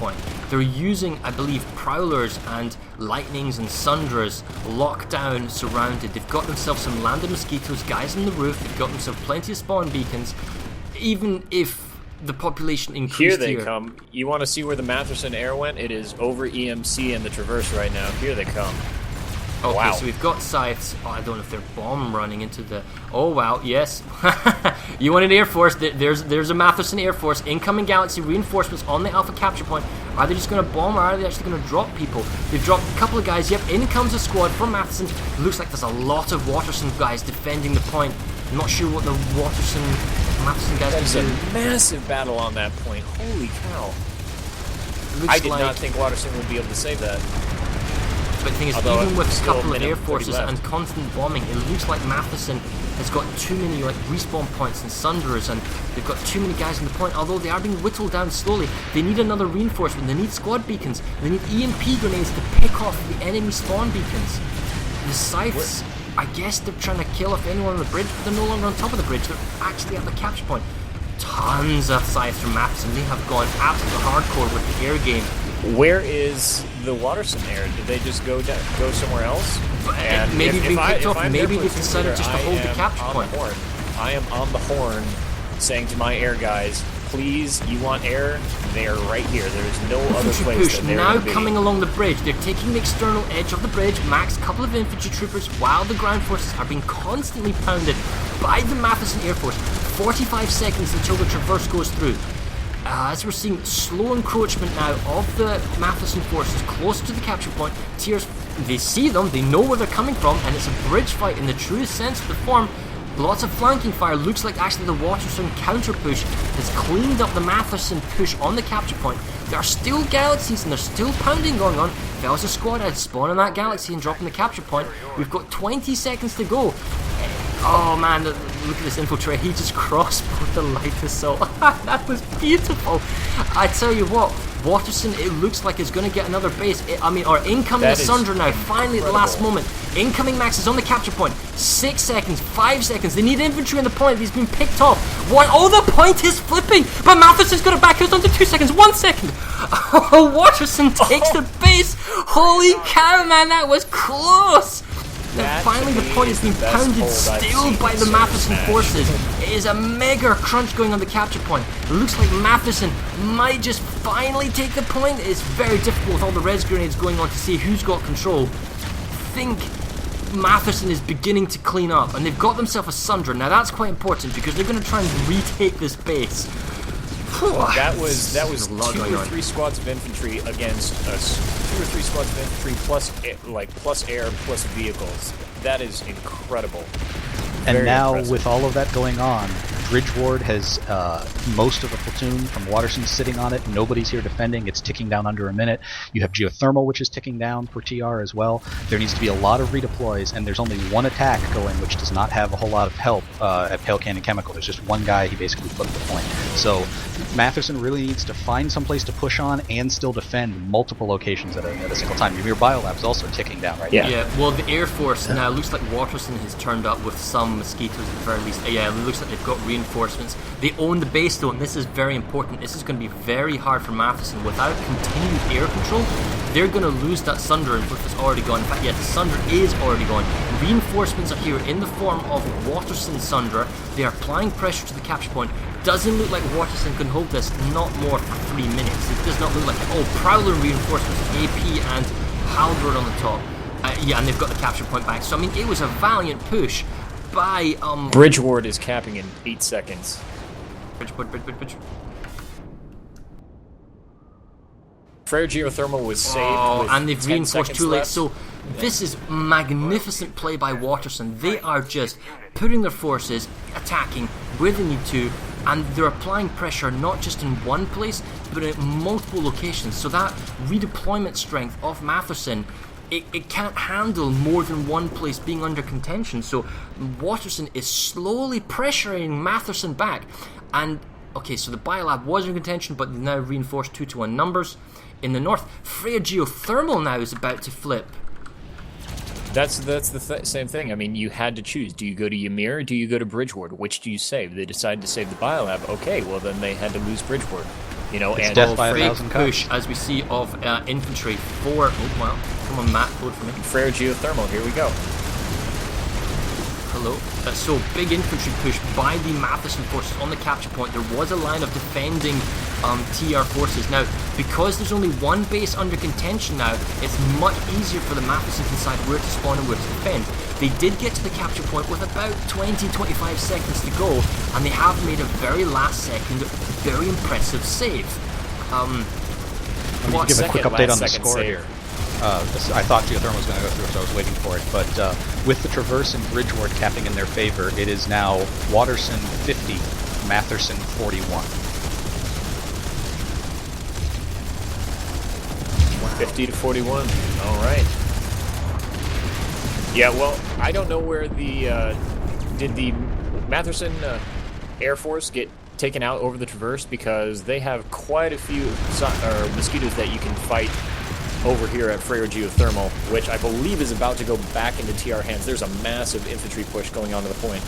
point. They're using, I believe, Prowlers and Lightnings and Sundras locked down, surrounded. They've got themselves some landed mosquitoes, guys on the roof. They've got themselves plenty of spawn beacons. Even if the population increased here, they come. You want to see where the Mattherson air went? It is over EMC and the Traverse right now. Here they come. Okay, wow. So we've got scythes. Oh, I don't know if they're bomb running into the... Oh, wow, yes. You wanted Air Force. There's a Mattherson Air Force. Incoming Galaxy reinforcements on the Alpha capture point. Are they just going to bomb or are they actually going to drop people? They've dropped a couple of guys. Yep, in comes a squad from Mattherson. Looks like there's a lot of Waterson guys defending the point. I'm not sure what the Mattherson guys There's can do. a massive battle on that point. Holy cow. I did not think Waterson would be able to save that. But the thing is, although even with a couple of minute, air forces 30 and constant bombing, it looks like Mattherson has got too many like respawn points and Sunderers, and they've got too many guys on the point. Although they are being whittled down slowly, they need another reinforcement. They need squad beacons. They need EMP grenades to pick off the enemy spawn beacons. The scythes, I guess they're trying to kill off anyone on the bridge, but they're no longer on top of the bridge. They're actually at the capture point. Tons of scythes from Mattherson. They have gone absolutely hardcore with the air game. Where is the Waterson air? Did they just go somewhere else? And maybe being picked off. Maybe they decided just to hold the capture point. I am on the horn, saying to my air guys, please, you want air? They are right here. There is no other place push that they're now going to be. Coming along the bridge. They're taking the external edge of the bridge. Max, couple of infantry troopers, while the ground forces are being constantly pounded by the Mattherson Air Force. 45 seconds until the Traverse goes through. As we're seeing slow encroachment now of the Mattherson forces close to the capture point, Tiers, they see them, they know where they're coming from, and it's a bridge fight in the truest sense of the form. Lots of flanking fire. Looks like actually the Waterson counter push has cleaned up the Mattherson push on the capture point. There are still galaxies and there's still pounding going on. If I was a squad, I'd spawn in that galaxy and drop in the capture point. We've got 20 seconds to go. Oh man, look at this infiltrator. He just crossed both the light assault. That was beautiful. I tell you what, Waterson, it looks like it's going to get another base. Or incoming Sundra now. Finally, at the last moment. Incoming Max is on the capture point. 6 seconds, 5 seconds. They need infantry on the point. He's been picked off. What? Oh, the point is flipping. But Matherson's got it back. It's under 2 seconds. 1 second. Oh, Waterson takes the base. Holy cow, man. That was close. Now finally the point is being pounded still by the Mattherson forces. It is a mega crunch going on the capture point. It looks like Mattherson might just finally take the point. It's very difficult with all the res grenades going on to see who's got control. I think Mattherson is beginning to clean up, and they've got themselves a Sundra. Now that's quite important because they're going to try and retake this base. That was 2 or 3 squads of infantry against us. 2 or 3 squads of infantry plus air plus vehicles. That is incredible. And Very now impressive. with all of that going on, Bridge Ward has most of the platoon from Waterson sitting on it. Nobody's here defending. It's ticking down under a minute. You have Geothermal, which is ticking down for TR as well. There needs to be a lot of redeploys, and there's only one attack going, which does not have a whole lot of help at Pale Cannon Chemical. There's just one guy. He basically flipped the point. So Mattherson really needs to find some place to push on and still defend multiple locations at a single time. Your Biolab's also ticking down right now. Yeah, well, the Air Force now looks like Waterson has turned up with some mosquitoes at the very least. Yeah, it looks like they've got reinforcements. They own the base though, and this is very important. This is going to be very hard for Mattherson. Without continued air control, they're going to lose that Sunder, and it's already gone. In fact, yeah, the Sunder is already gone. Reinforcements are here in the form of Waterson Sunder. They are applying pressure to the capture point. Doesn't look like Waterson can hold this not more for 3 minutes. It does not look like it. Oh, Prowler reinforcements, AP and Halberd on the top. Yeah, and they've got the capture point back. So I mean, it was a valiant push by Bridge Ward is capping in 8 seconds. Bridge. Frere Geothermal was saved. Oh, with and they've 10 reinforced seconds too late. left. So this is magnificent play by Waterson. They are just putting their forces, attacking where they need to, and they're applying pressure not just in one place, but in multiple locations. So that redeployment strength of Mattherson, it can't handle more than one place being under contention. So Waterson is slowly pressuring Mattherson back. And okay, so the Biolab was in contention, but they've now reinforced 2-1 numbers. In the north, Frere Geothermal now is about to flip. That's the same thing. I mean, you had to choose. Do you go to Ymir or do you go to Bridge Ward? Which do you save? They decided to save the Biolab. Okay, well then they had to lose Bridge Ward. You know, It's and death by a great thousand cuts. push, as we see, of infantry for... Oh, well, come on, Matt, load for me. Frere geothermal, here we go. Hello. So, big infantry push by the Mattherson forces on the capture point. There was a line of defending TR forces. Now, because there's only one base under contention now, it's much easier for the Mattherson to decide where to spawn and where to defend. They did get to the capture point with about 20-25 seconds to go, and they have made a very last second, very impressive save. Let me give a quick update on the score here. I thought geothermal was going to go through, so I was waiting for it. But with the Traverse and Bridgeward capping in their favor, it is now Waterson 50, Mattherson 41. 50 to 41. All right. Yeah, well, I don't know where the... did the Mattherson Air Force get taken out over the Traverse? Because they have quite a few mosquitoes that you can fight over here at Frere Geothermal, which I believe is about to go back into TR hands. There's a massive infantry push going on to the point.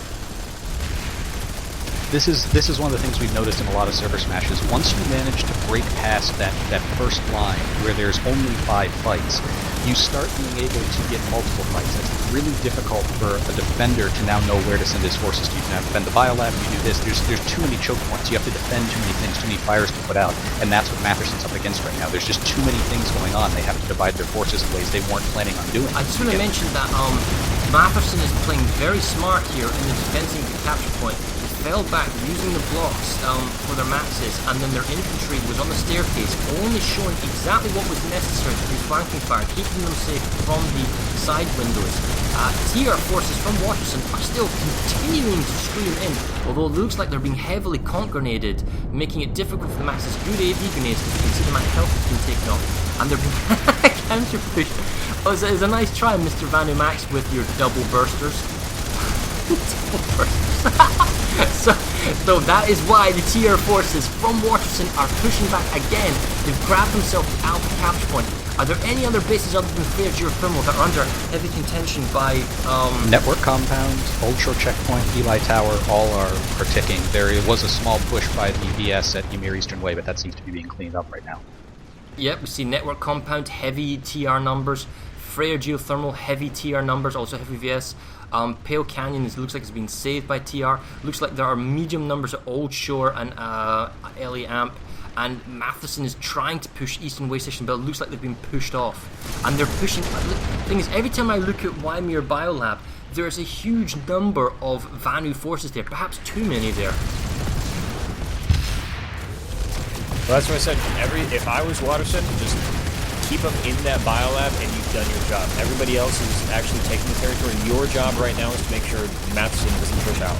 This is one of the things we've noticed in a lot of server smashes. Once you manage to break past that first line where there's only 5 fights, you start being able to get multiple fights. And it's really difficult for a defender to now know where to send his forces to. You can defend the biolab, you do this. There's too many choke points. You have to defend too many things, too many fires to put out. And that's what Matherson's up against right now. There's just too many things going on. They have to divide their forces in ways they weren't planning on doing. I just want to mention that Mattherson is playing very smart here in the defending the capture point. They fell back using the blocks for their maxes, and then their infantry was on the staircase, only showing exactly what was necessary to do flanking fire, keeping them safe from the side windows. TR forces from Waterson are still continuing to stream in, although it looks like they're being heavily conk grenaded, making it difficult for the maxes. Good AV grenades, because you can see the amount of health has been taken off, and they're being counter pushed. Oh, it's a nice try, Mr. Vanu Max, with your double bursters. Double bursters. So that is why the TR forces from Waterson are pushing back again. They've grabbed themselves the Alpha capture point. Are there any other bases other than Frere Geothermal that are under heavy contention by... Network compounds, Old Shore Checkpoint, Eli Tower, all are ticking. There was a small push by the VS at Ymir Eastern Way, but that seems to be being cleaned up right now. Yep, we see Network compound, heavy TR numbers. Frere Geothermal, heavy TR numbers, also heavy VS. Pale Canyon looks like it's been saved by TR. Looks like there are medium numbers at Old Shore and LA Amp. And Matheson is trying to push Eastern Way Station, but it looks like they've been pushed off. And they're pushing... The thing is, every time I look at Waimir Biolab, there's a huge number of Vanu forces there. Perhaps too many there. Well, that's what I said. If I was Waterson, just keep them in that biolab and you've done your job. Everybody else is actually taking the territory. Your job right now is to make sure Mattherson doesn't push out.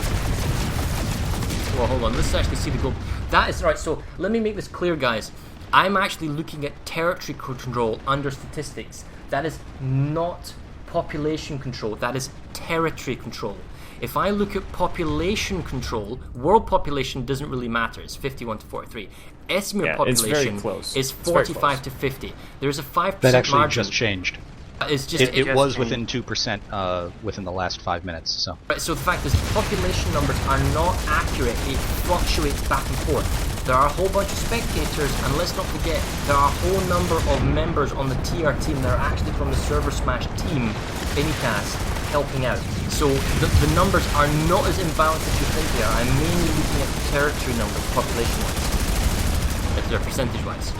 Well, hold on. Let's actually see the goal. That is right. So let me make this clear, guys. I'm actually looking at territory control under statistics. That is not population control. That is territory control. If I look at population control, world population doesn't really matter. It's 51 to 43. Esamir population is 45 to 50. There's a 5% that actually margin. just changed. It's just, it was within 2% within the last 5 minutes. So. Right, so the fact is, population numbers are not accurate. It fluctuates back and forth. There are a whole bunch of spectators, and let's not forget, there are a whole number of members on the TR team that are actually from the ServerSmash team, Finicast, helping out. So the numbers are not as imbalanced as you think they are. I'm mainly looking at the territory numbers, population-wise, if they're percentage-wise.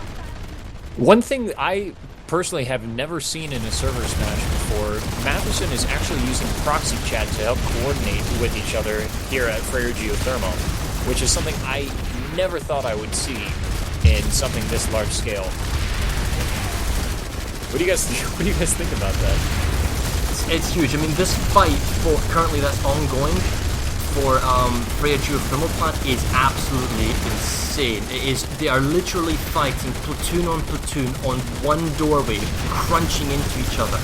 One thing that I personally have never seen in a ServerSmash before, Mattherson is actually using proxy chat to help coordinate with each other here at Frere Geothermal, which is something I never thought I would see in something this large scale. What do you guys think about that? It's huge. I mean, this fight currently that's ongoing for Frere Geothermal plant is absolutely insane. They are literally fighting platoon on one doorway, crunching into each other.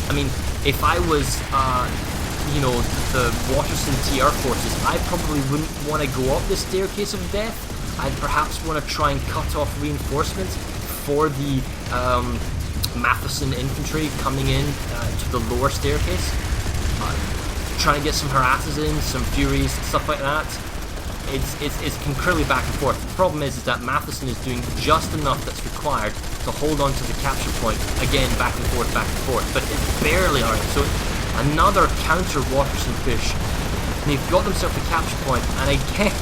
I mean, if I was, the Waterson TR forces, I probably wouldn't want to go up the staircase of death. I'd perhaps want to try and cut off reinforcements for the Mattherson infantry coming in to the lower staircase. Trying to get some harasses in, some furies, stuff like that. It's concurrently back and forth. The problem is that Mattherson is doing just enough that's required to hold on to the capture point. Again, back and forth, but it's barely hard. So another counter Waterson push. And they've got themselves the capture point, and again,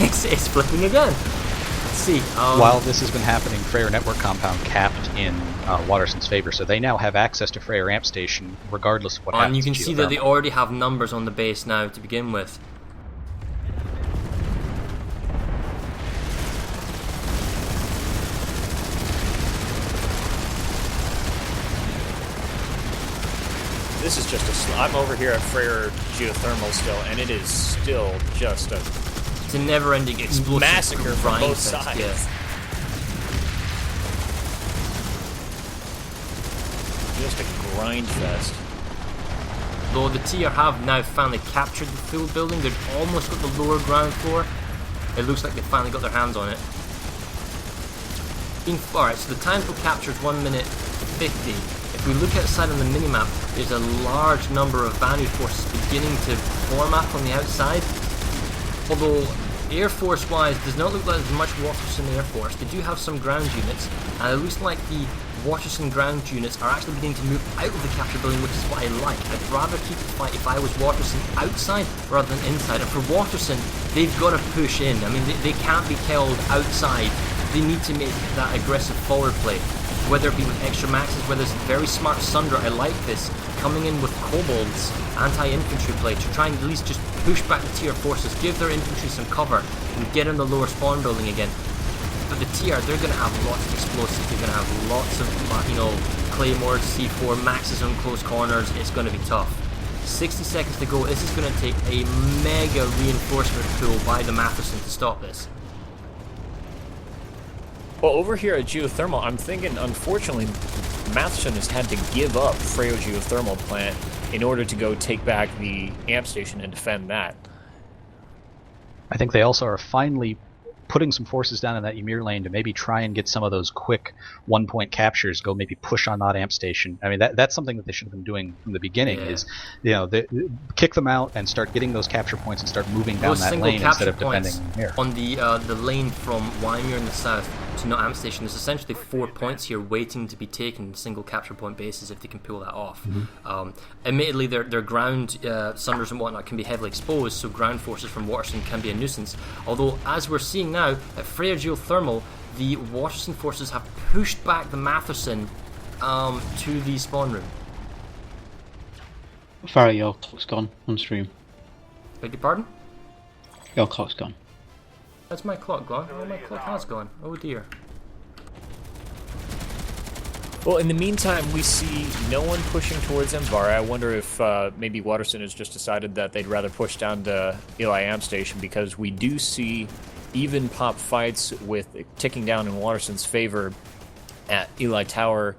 it's flipping again. Let's see. While this has been happening, Freyr Network Compound capped in Waterson's favor, so they now have access to Freyr Amp Station regardless of what happens. And you can see that they already have numbers on the base now to begin with. This is just I'm over here at Freyr Geothermal still, and it is still just a... It's a never-ending explosive massacre from both sides. Yeah. Just a grind fest. Though the TR have now finally captured the full building, they've almost got the lower ground floor. It looks like they finally got their hands on it. Alright, so the time for capture is 1 minute 50. If we look outside on the minimap, there's a large number of Vanu forces beginning to form up on the outside. Although, Air Force-wise, does not look like there's much Waterson Air Force. They do have some ground units, and it looks like the Waterson ground units are actually beginning to move out of the capture building, which is what I like. I'd rather keep the fight if I was Waterson outside rather than inside. And for Waterson, they've got to push in. I mean, they can't be killed outside. They need to make that aggressive forward play, whether it be with extra maxes, whether it's very smart Sunder. I like this, coming in with Kobold's anti-infantry play to try and at least just push back the TR forces, give their infantry some cover, and get in the lower spawn building again. But the TR, they're going to have lots of explosives, they're going to have lots of, claymores, C4, maxes on close corners. It's going to be tough. 60 seconds to go. This is going to take a mega reinforcement pull by the Mattherson to stop this. Well, over here at Geothermal, I'm thinking, unfortunately, Mattherson has had to give up Freyr Geothermal plant in order to go take back the amp station and defend that. I think they also are finally putting some forces down in that Ymir lane to maybe try and get some of those quick one-point captures, go maybe push on that amp station. I mean, that's something that they should have been doing from the beginning, is, kick them out and start getting those capture points and start moving down that lane instead of defending Ymir. On the lane from Ymir in the south to no amp station, there's essentially 4 points here waiting to be taken, single capture point bases, if they can pull that off. Admittedly, their ground Sunders and whatnot can be heavily exposed, so ground forces from Waterson can be a nuisance. Although, as we're seeing now, at Freyr Geothermal, the Waterson forces have pushed back the Mattherson to the spawn room. Farah, your clock's gone on stream. Beg your pardon? Your clock's gone. That's my clock gone. Oh, my clock has gone. Oh dear. Well, in the meantime, we see no one pushing towards Mvara. I wonder if maybe Waterson has just decided that they'd rather push down to Eli Amp Station, because we do see even pop fights with ticking down in Waterson's favor at Eli Tower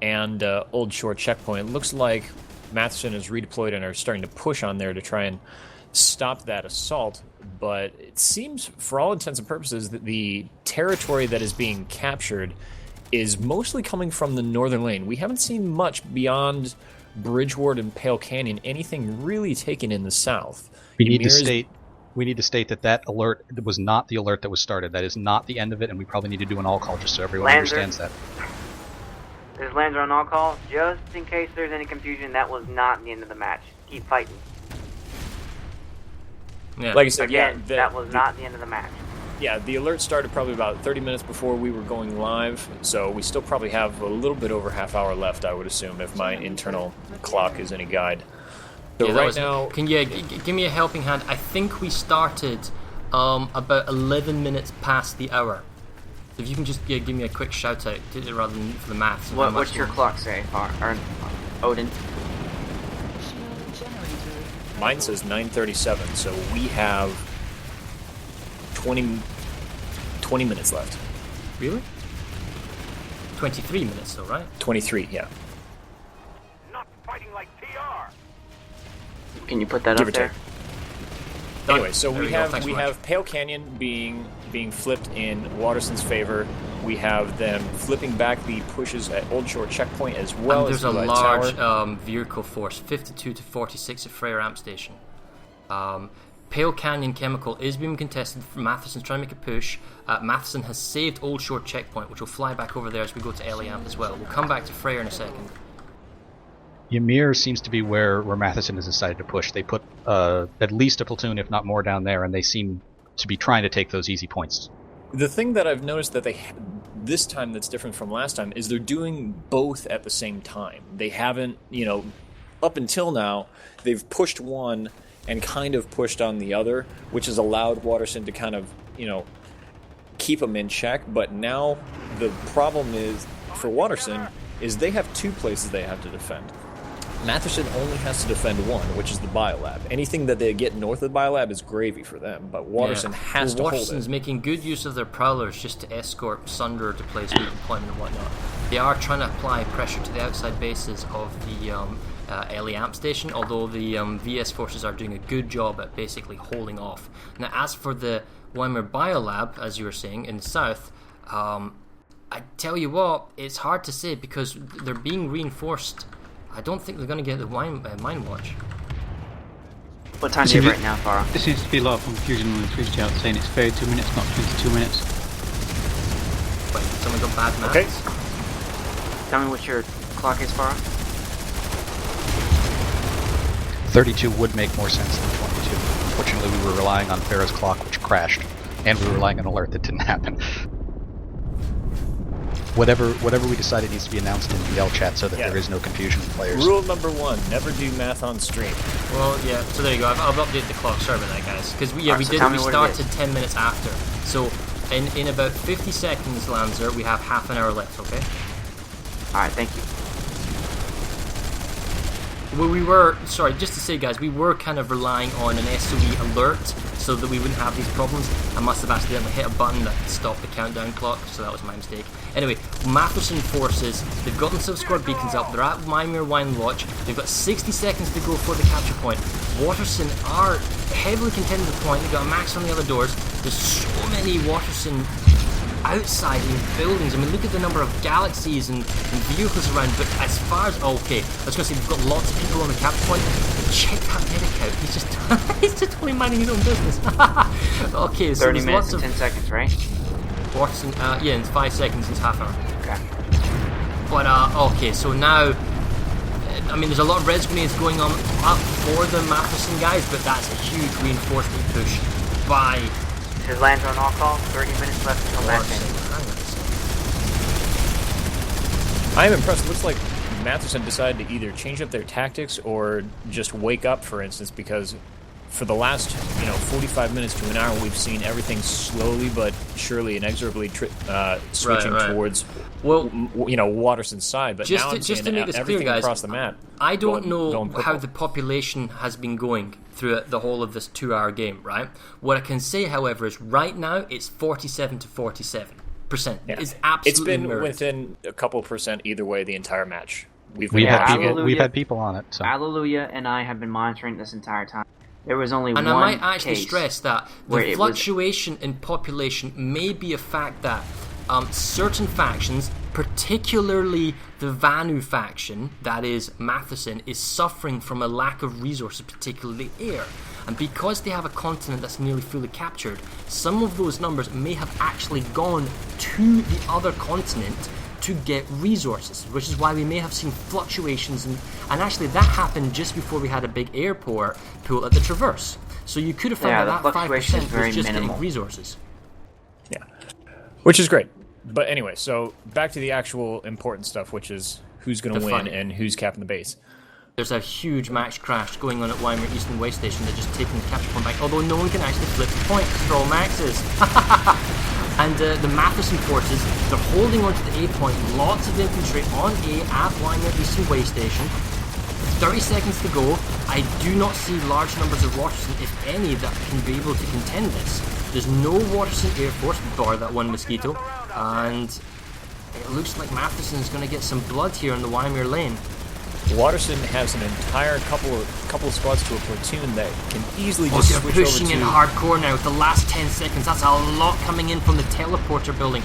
and Old Shore Checkpoint. It looks like Mattherson is redeployed and are starting to push on there to try and stop that assault, but it seems, for all intents and purposes, that the territory that is being captured is mostly coming from the northern lane. We haven't seen much beyond Bridgeward and Pale Canyon, anything really taken in the south. We need to state that alert was not the alert that was started. That is not the end of it, and we probably need to do an all-call just so everyone understands that. There's Lancer on all-call. Just in case there's any confusion, that was not the end of the match. Keep fighting. Yeah. Like I said, again, that was not the end of the match. Yeah, the alert started probably about 30 minutes before we were going live, so we still probably have a little bit over half hour left, I would assume, if my internal clock is any guide. So right now... Can you give me a helping hand? I think we started about 11 minutes past the hour. If you can just give me a quick shout out rather than for the maths. What's your clock say, Odin? Mine says 9:37, so we have 20 minutes left. Really? 23 minutes though, right? 23, yeah. Not fighting like TR. Can you put that Give up there? Anyway, so we have Pale Canyon being flipped in Waterson's favor. We have them flipping back the pushes at Old Shore Checkpoint as well. And there's as a large vehicle force, 52 to 46 at Freyr Amp Station. Pale Canyon Chemical is being contested. Matherson's trying to make a push. Matheson has saved Old Shore Checkpoint, which will fly back over there as we go to Eliamp as well. We'll come back to Freyr in a second. Ymir seems to be where Matheson has decided to push. They put at least a platoon, if not more, down there, and they seem to be trying to take those easy points. The thing that I've noticed that this time that's different from last time is they're doing both at the same time. They haven't, up until now, they've pushed one and kind of pushed on the other, which has allowed Waterson to kind of, keep them in check. But now the problem is, for Waterson, is they have two places they have to defend. Mattherson only has to defend one, which is the biolab. Anything that they get north of the biolab is gravy for them, but Waterson has to hold it. Waterson's making good use of their prowlers just to escort Sunder to placement, deployment and whatnot. They are trying to apply pressure to the outside bases of the Eliamp station, although the VS forces are doing a good job at basically holding off. Now, as for the Weimar biolab, as you were saying, in the south, I tell you what, it's hard to say because they're being reinforced. I don't think they're going to get the mine watch. What time do you have right now, Farah? There seems to be a lot of confusion when it's reached out saying it's 32 minutes, not 22 minutes. Wait, someone got bad maths? Okay. Tell me what your clock is, Farah. 32 would make more sense than 22. Unfortunately, we were relying on Farah's clock, which crashed, and we were relying on an alert that didn't happen. Whatever we decided needs to be announced in the L chat so that there is no confusion in players. Rule number 1, never do math on stream. Well, yeah, so there you go. I've updated the clock. Sorry about that, guys. Because we started 10 minutes after. So in about 50 seconds, Lanzer, we have half an hour left, okay? Alright, thank you. Well, we were, sorry, just to say, guys, we were kind of relying on an SOE alert so that we wouldn't have these problems. I must have accidentally hit a button that stopped the countdown clock, so that was my mistake. Anyway, Mattherson forces, they've got themselves squad beacons up, they're at Weimar Wine Watch, they've got 60 seconds to go for the capture point. Waterson are heavily contending the point, they've got a max on the other doors, there's so many Waterson outside in buildings. I mean, look at the number of galaxies and vehicles around, but as far as, okay, I was going to say, we've got lots of people on the capture point, but check that medic out, he's just totally minding his own business. Okay, so 30 there's minutes lots of... and 10 seconds, right? Waterson, yeah, it's 5 seconds, it's half an hour. Okay. But, okay, so now, I mean, there's a lot of res grenades going on up for the Mattherson guys, but that's a huge reinforcement push by His lands are on all call, 30 minutes left until match end. I am impressed. It looks like Mattherson decided to either change up their tactics or just wake up, for instance, because for the last 45 minutes to an hour, we've seen everything slowly but surely inexorably switching towards Waterson's side. But now I'm just to seeing make this everything clear, guys, across the map. I don't know how the population has been going throughout the whole of this 2-hour game, right? What I can say, however, is right now it's 47 to 47%. Yeah. It's absolutely It's been mirrored. within a couple percent either way the entire match. We've had people on it. So. Alleluia and I have been monitoring this entire time. There was only one And I might actually case stress that the fluctuation in population may be a fact that certain factions, particularly the Vanu faction, that is Mattherson, is suffering from a lack of resources, particularly air. And because they have a continent that's nearly fully captured, some of those numbers may have actually gone to the other continent to get resources, which is why we may have seen fluctuations, and actually that happened just before we had a big airport pool at the Traverse. So you could have found that 5% was just getting resources. Yeah, which is great. But anyway, so back to the actual important stuff, which is who's going to win and who's capping the base. There's a huge max crash going on at Weimar Eastern Way Station. They're just taking the capture point back, although no one can actually flip the point because they're all maxes. And the Mattherson forces, they're holding on to the A point. Lots of infantry on A at Weimar Eastern Way Station. 30 seconds to go. I do not see large numbers of Waterson, if any, that can be able to contend this. There's no Waterson Air Force, bar that one Mosquito, and it looks like Mattherson is going to get some blood here in the Weimar lane. Waterson has an entire couple of squads to a platoon that can easily just switch over to... They're pushing in hardcore now with the last 10 seconds. That's a lot coming in from the teleporter building.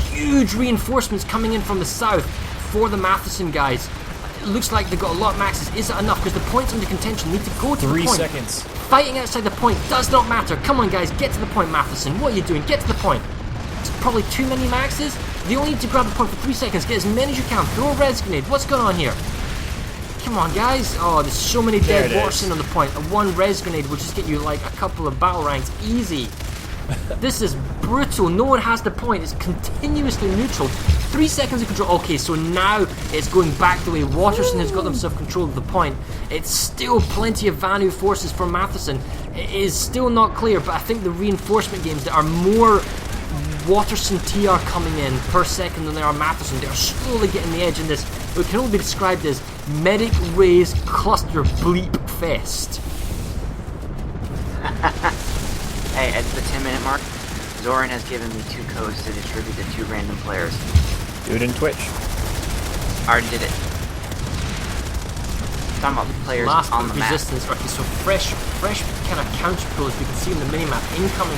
Huge reinforcements coming in from the south for the Mattherson guys. It looks like they've got a lot of maxes. Is it enough? Because the points under contention need to go to the point. 3 seconds. Fighting outside the point does not matter. Come on, guys, get to the point, Mattherson. What are you doing? Get to the point. It's probably too many maxes. They only need to grab the point for 3 seconds. Get as many as you can. Throw a res grenade. What's going on here? Come on, guys. Oh, there's so many dead Waterson on the point. A 1 res grenade will just get you like a couple of battle ranks easy. This is brutal. No one has the point. It's continuously neutral. 3 seconds of control. Okay, so now it's going back the way Waterson has got themselves control of the point. It's still plenty of value forces for Mattherson. It is still not clear, but I think the reinforcement games that are more Waterson TR coming in per second than there are Mattherson, they are slowly getting the edge in this. It can only be described as medic raise cluster bleep fest. Hey, at the 10-minute mark, Zoran has given me 2 codes to distribute to 2 random players. Do it in Twitch. Already did it. Talking about the players Last on the map. resistance. Okay, so fresh kind of counter pulls we can see on the minimap incoming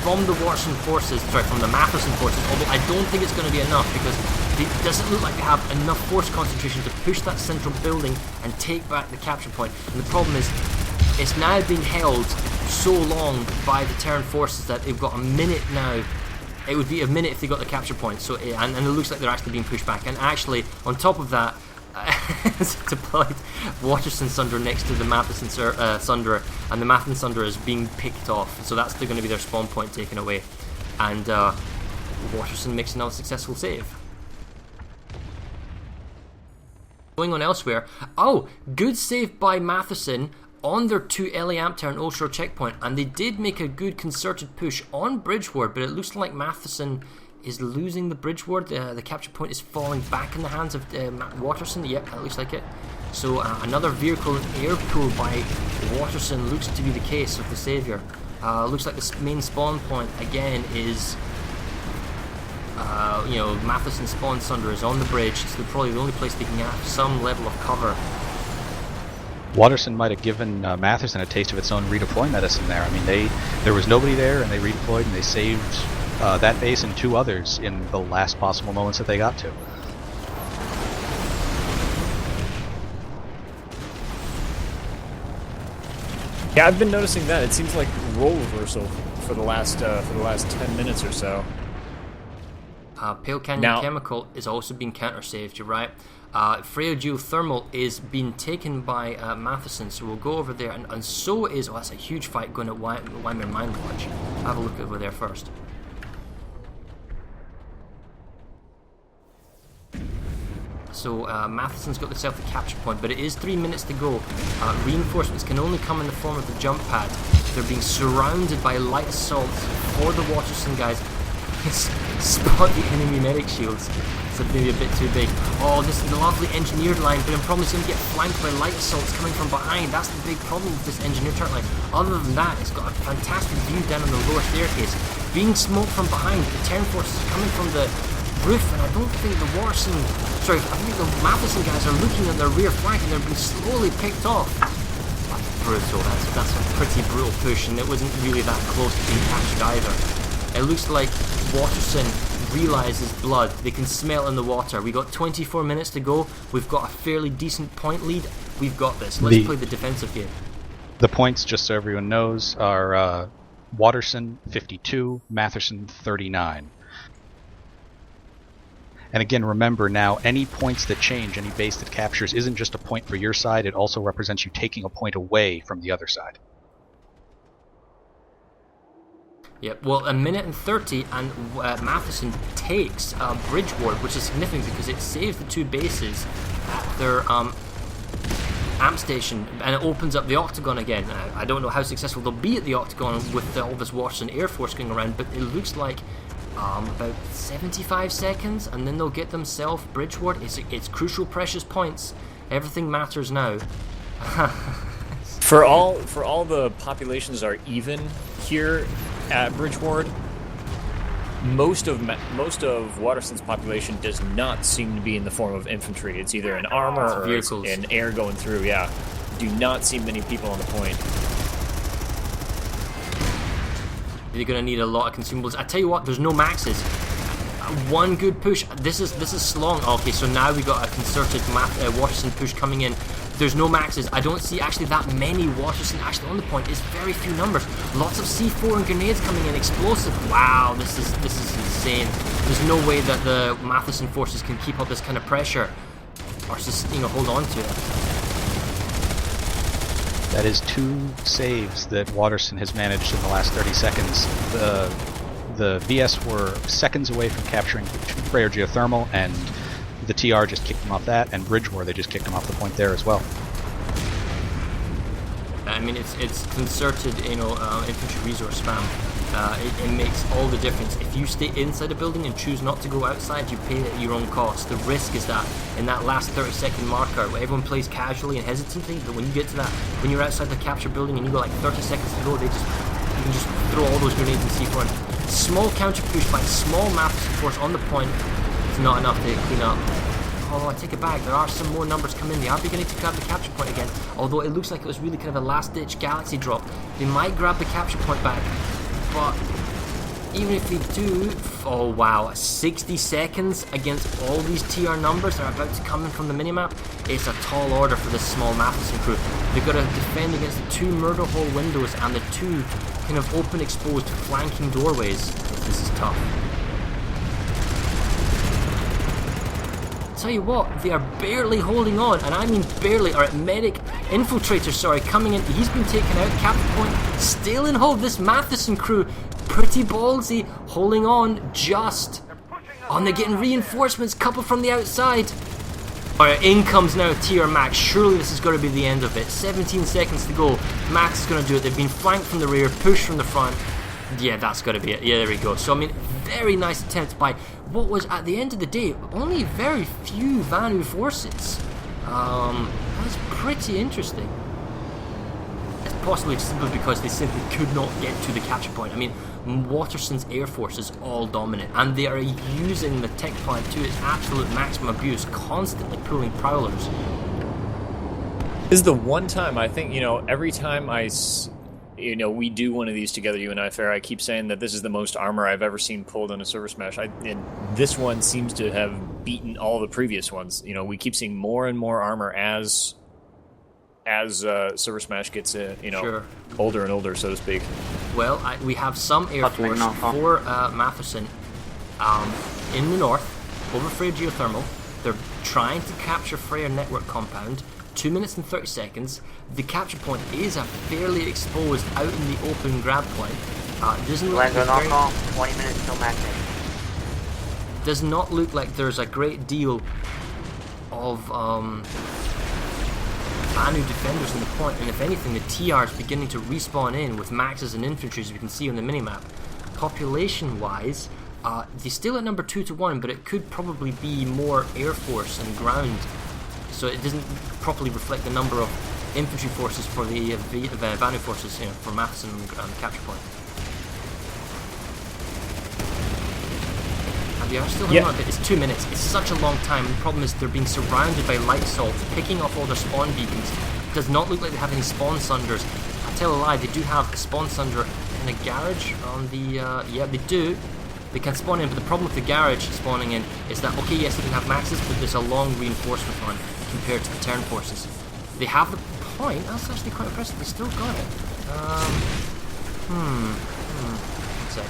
from the Waterson forces, sorry, from the Mattherson forces, although I don't think it's going to be enough because it doesn't look like they have enough force concentration to push that central building and take back the capture point. And the problem is, it's now been held so long by the Terran forces that they've got a minute now. It would be a minute if they got the capture point, so and it looks like they're actually being pushed back. And actually, on top of that, deployed Waterson Sunder next to the Mattherson Sunder, and the Mattherson Sunder is being picked off, so that's going to be their spawn point taken away. And Waterson makes another successful save. Going on elsewhere. Oh, good save by Mattherson on their 2 LA Ampter and Old Shore checkpoint, and they did make a good concerted push on Bridgeward, but it looks like Mattherson is losing the Bridgeward. The capture point is falling back in the hands of Waterson. Yep, that looks like it. So another vehicle air pull by Waterson looks to be the case of the saviour. Looks like the main spawn point again is Mattherson spawn Sunder is on the bridge. It's probably the only place they can have some level of cover. Waterson might have given Mattherson a taste of its own redeploy medicine there. I mean, there was nobody there, and they redeployed, and they saved that base and 2 others in the last possible moments that they got to. Yeah, I've been noticing that. It seems like role reversal for the last 10 minutes or so. Pale Canyon Chemical is also being counter-saved, you're right. Freya Geothermal is being taken by Mattherson, so we'll go over there, and so is, that's a huge fight going at Weimar Mine Lodge. Have a look over there first. So Matheson's got themselves the capture point, but it is 3 minutes to go. Reinforcements can only come in the form of the jump pad. They're being surrounded by light assault for the Waterson guys. Spot the enemy medic shields. It's maybe a bit too big. Oh, this is a lovely engineered line, but I'm probably going to get flanked by light assaults coming from behind. That's the big problem with this engineered turret line. Other than that, it's got a fantastic view down on the lower staircase. Being smoked from behind, the Terran forces are coming from the roof, and I don't think the Waterson, I think the Mattherson guys are looking at their rear flank, and they're being slowly picked off. That's brutal. That's a pretty brutal push, and it wasn't really that close to being captured either. It looks like Waterson realizes blood. They can smell in the water. We got 24 minutes to go. We've got a fairly decent point lead. We've got this. Let's play the defensive game. The points, just so everyone knows, are Waterson 52, Mattherson 39. And again, remember now, any points that change, any base that captures, isn't just a point for your side, it also represents you taking a point away from the other side. Yep, well, 1 minute and 30, and Mattherson takes Bridgeward, which is significant because it saves the 2 bases at their amp station, and it opens up the Octagon again. I don't know how successful they'll be at the Octagon with all this Waterson Air Force going around, but it looks like about 75 seconds, and then they'll get themselves Bridgeward. It's crucial, precious points. Everything matters now. For all the populations are even here at Bridgeward, most of Waterson's population does not seem to be in the form of infantry. It's either an armor or vehicles. An air going through. Yeah, do not see many people on the point. You're going to need a lot of consumables. I tell you what, there's no maxes. one good push. This is Slong. Okay, so now we got a concerted Waterson push coming in. There's no maxes. I don't see actually that many Waterson actually on the point. It's very few numbers. Lots of C4 and grenades coming in. Explosive. Wow, this is insane. There's no way that the Mattherson forces can keep up this kind of pressure or just, hold on to it. That is 2 saves that Waterson has managed in the last 30 seconds. The VS were seconds away from capturing Freyr Geothermal, and the TR just kicked them off that, and Bridgewar, they just kicked them off the point there as well. I mean, it's concerted, infantry resource spam. It makes all the difference. If you stay inside a building and choose not to go outside, you pay at your own cost. The risk is that in that last 30-second marker, where everyone plays casually and hesitantly, but when you get to that, when you're outside the capture building and you got like 30 seconds to go, you can just throw all those grenades and C4 in. Small counter push by small Mattherson force on the point is not enough to clean up. Oh, I take it back. There are some more numbers coming in. They are beginning to grab the capture point again. Although it looks like it was really kind of a last-ditch Galaxy drop. They might grab the capture point back. But even if they do... Oh, wow. 60 seconds against all these TR numbers that are about to come in from the minimap. It's a tall order for this small Mattherson crew. They've got to defend against the 2 murder hole windows and the 2 kind of open, exposed, flanking doorways. This is tough. Tell you what, they are barely holding on, and I mean barely. Alright, medic infiltrator, sorry, coming in. He's been taken out. Capture point still in hold. This Mattherson crew, pretty ballsy, holding on just. Oh, and they're getting reinforcements, couple from the outside. Alright, in comes now TR Max. Surely this is going to be the end of it. 17 seconds to go. Max is going to do it. They've been flanked from the rear, pushed from the front. Yeah, that's got to be it. Yeah, there we go. So, I mean, very nice attempt by what was, at the end of the day, only very few Vanu forces. That's pretty interesting. It's possibly simply because they simply could not get to the capture point. I mean, Waterson's air force is all dominant, and they are using the tech plant to its absolute maximum abuse, constantly pulling prowlers. This is the one time I think, every time we do one of these together, you and I, Fair, I keep saying that this is the most armor I've ever seen pulled on a ServerSmash. And this one seems to have beaten all the previous ones. We keep seeing more and more armor as ServerSmash gets Sure. older and older, so to speak. Well, we have some air force for Mattherson in the north over Freyr Geothermal. They're trying to capture Freyr Network Compound. 2 minutes and 30 seconds. The capture point is a fairly exposed, out in the open grab point. Doesn't look Lands like on call. 20 minutes till max edge. Does not look like there's a great deal of Vanu defenders in the point, and if anything, the TR is beginning to respawn in with maxes and infantry, as we can see on the minimap. Population-wise, they're still at number 2 to 1, but it could probably be more air force and ground. So it doesn't properly reflect the number of infantry forces for the Vanu forces, for Mattherson and the capture point. And they are still hanging on, but it's 2 minutes. It's such a long time. The problem is they're being surrounded by light salt, picking off all their spawn beacons. It does not look like they have any spawn sunders. I tell a lie, they do have a spawn sunder in a garage on the... yeah, they do. They can spawn in, but the problem with the garage spawning in is that, okay, yes, they can have maxes, but there's a long reinforcement run compared to the Terran forces. They have the point. That's actually quite impressive. They still got it. One sec.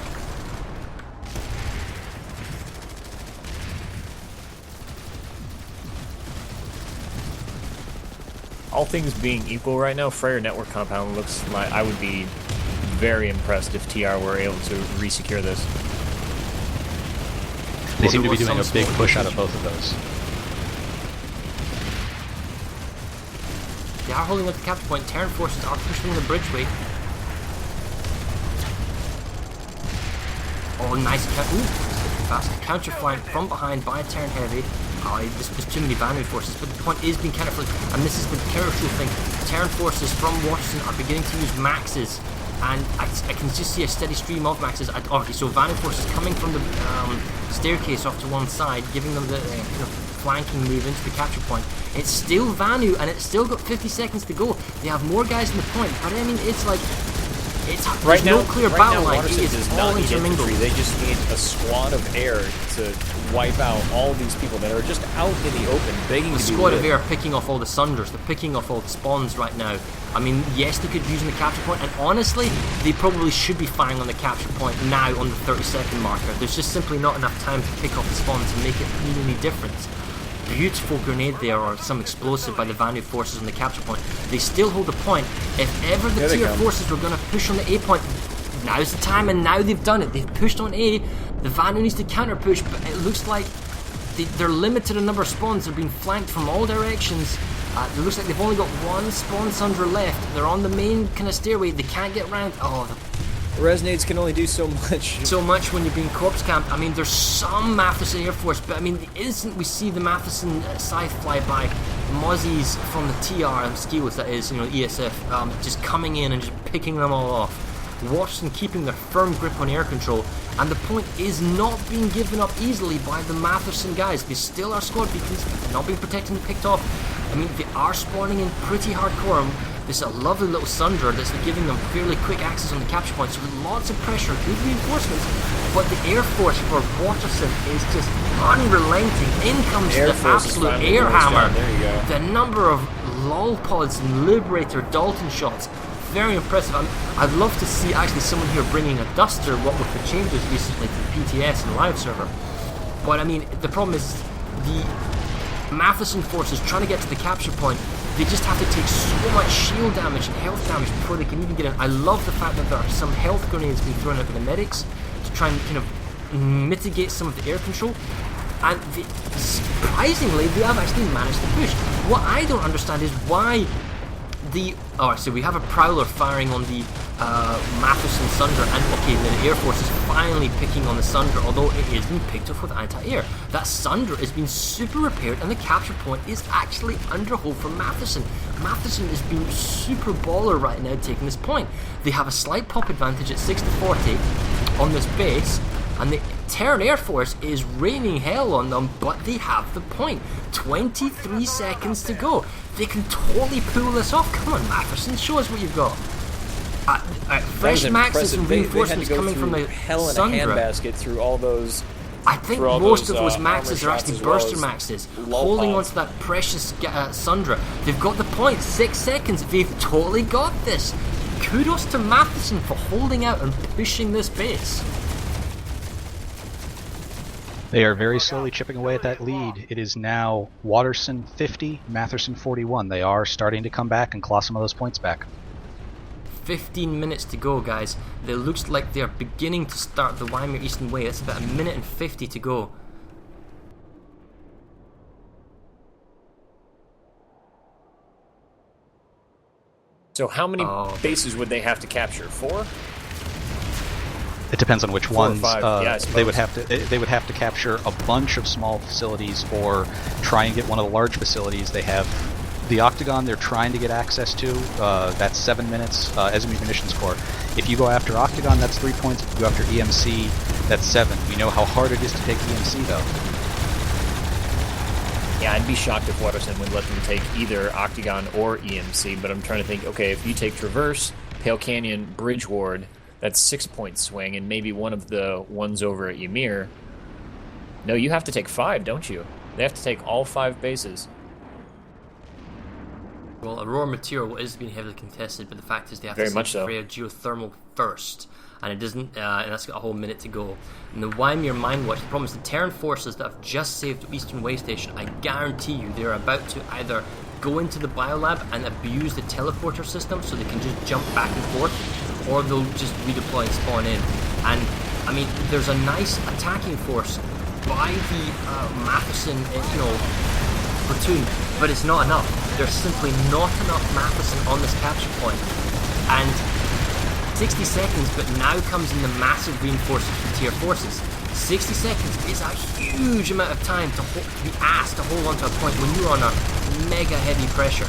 All things being equal right now, Freyr Network Compound looks like I would be very impressed if TR were able to re-secure this. They seem to be doing a big push out of both of those. They are holding up the capture point. Terran forces are pushing the bridgeway. Oh, nice fast counter flank from behind by a Terran heavy. There's too many Vanu forces, but the point is being counterflanked, and this is the crucial thing. Terran forces from Waterson are beginning to use maxes, and I can just see a steady stream of maxes. Okay, so Vanu forces coming from the staircase off to one side, giving them the flanking move into the capture point. It's still Vanu, and it's still got 50 seconds to go. They have more guys in the point, but I mean, it's like Right there's now, no clear right battle now, line. Waterson It does is not all need intermingled. infantry. They just need a squad of air to wipe out all these people that are just out in the open, begging The to be squad of lit. air are picking off all the Sunders. They're picking off all the spawns right now. I mean, yes, they could be using the capture point, and honestly, they probably should be firing on the capture point now on the 30-second marker. There's just simply not enough time to pick off the spawns and make it mean any difference. Beautiful grenade there, or some explosive by the Vanu forces on the capture point. They still hold the point. If ever the There they tier come. forces were going to push on the A point, now's the time, and now they've done it. They've pushed on A. The Vanu needs to counter push, but it looks like they're limited in number of spawns. They're being flanked from all directions. It looks like they've only got one spawn Sunder left. They're on the main kind of stairway. They can't get round. Oh, Resonades can only do so much. so much when you're being corpse camped. I mean, there's some Mattherson Air Force, but I mean, the instant we see the Mattherson scythe fly by, Mozzies from the TR skills, that is, ESF, just coming in and just picking them all off. Waterson keeping their firm grip on air control, and the point is not being given up easily by the Mattherson guys. They still are squad beacons, not being protected and picked off. I mean, they are spawning in pretty hardcore. This is a lovely little Sunder that's giving them fairly quick access on the capture point, so with lots of pressure, good reinforcements, but the Air Force for Waterson is just unrelenting. In comes Air the Force is absolute finally air doing its hammer. job. There you go. The number of lol pods and Liberator Dalton shots, very impressive. I'd love to see actually someone here bringing a duster, what with the changes recently to the PTS and live server. But I mean, the problem is the Mattherson forces trying to get to the capture point. They just have to take so much shield damage and health damage before they can even get in. I love the fact that there are some health grenades being thrown out by the medics to try and kind of mitigate some of the air control. And surprisingly, they have actually managed to push. What I don't understand is why so we have a Prowler firing on the Mattherson Sunder, and okay, the Air Force is finally picking on the Sunder, although it is being picked off with anti-air. That Sunder is being super repaired, and the capture point is actually under hold for Mattherson. Mattherson is being super baller right now, taking this point. They have a slight pop advantage at 6-40 on this base, and the Terran Air Force is raining hell on them, but they have the point. 23 seconds to go. They can totally pull this off. Come on, Mattherson, show us what you've got. Fresh maxes and reinforcements coming from the hell in a Sundra. handbasket through all those. I think through all most those, of those armor maxes are shots actually as well burster as maxes, low holding pods. onto that precious Sundra. They've got the point, 6 seconds. They've totally got this. Kudos to Mattherson for holding out and pushing this base. They are very slowly chipping away at that lead. It is now Waterson 50, Mattherson 41. They are starting to come back and claw some of those points back. 15 minutes to go, guys. It looks like they're beginning to start the Waimir Eastern Way. It's about 1 minute and 50 to go. So how many Oh. bases would they have to capture? 4? It depends on which 4 or ones. 5, yeah, I suppose. They would have to capture a bunch of small facilities, or try and get one of the large facilities. They have the Octagon. They're trying to get access to. That's 7 minutes. Esamir Munitions Corps. If you go after Octagon, that's 3 points. If you go after EMC, that's 7. We know how hard it is to take EMC, though. Yeah, I'd be shocked if Waterson would let them take either Octagon or EMC, but I'm trying to think, okay, if you take Traverse, Pale Canyon, Bridge Ward, that's 6 point swing, and maybe one of the ones over at Ymir. No, you have to take 5, don't you? They have to take all 5 bases. Well, Aurora material is being heavily contested, but the fact is they have Very to much save so. Freya geothermal first, and it doesn't. And that's got a whole minute to go. And the Waimir Mine Watch. The problem is the Terran forces that have just saved Eastern Way Station. I guarantee you, they're about to either go into the biolab and abuse the teleporter system so they can just jump back and forth, or they'll just redeploy and spawn in. And I mean, there's a nice attacking force by the Mattherson, platoon, but it's not enough. There's simply not enough Mattherson on this capture point. And 60 seconds, but now comes in the massive reinforcements from tier forces. 60 seconds is a huge amount of time to be asked to hold on to a point when you're under mega heavy pressure.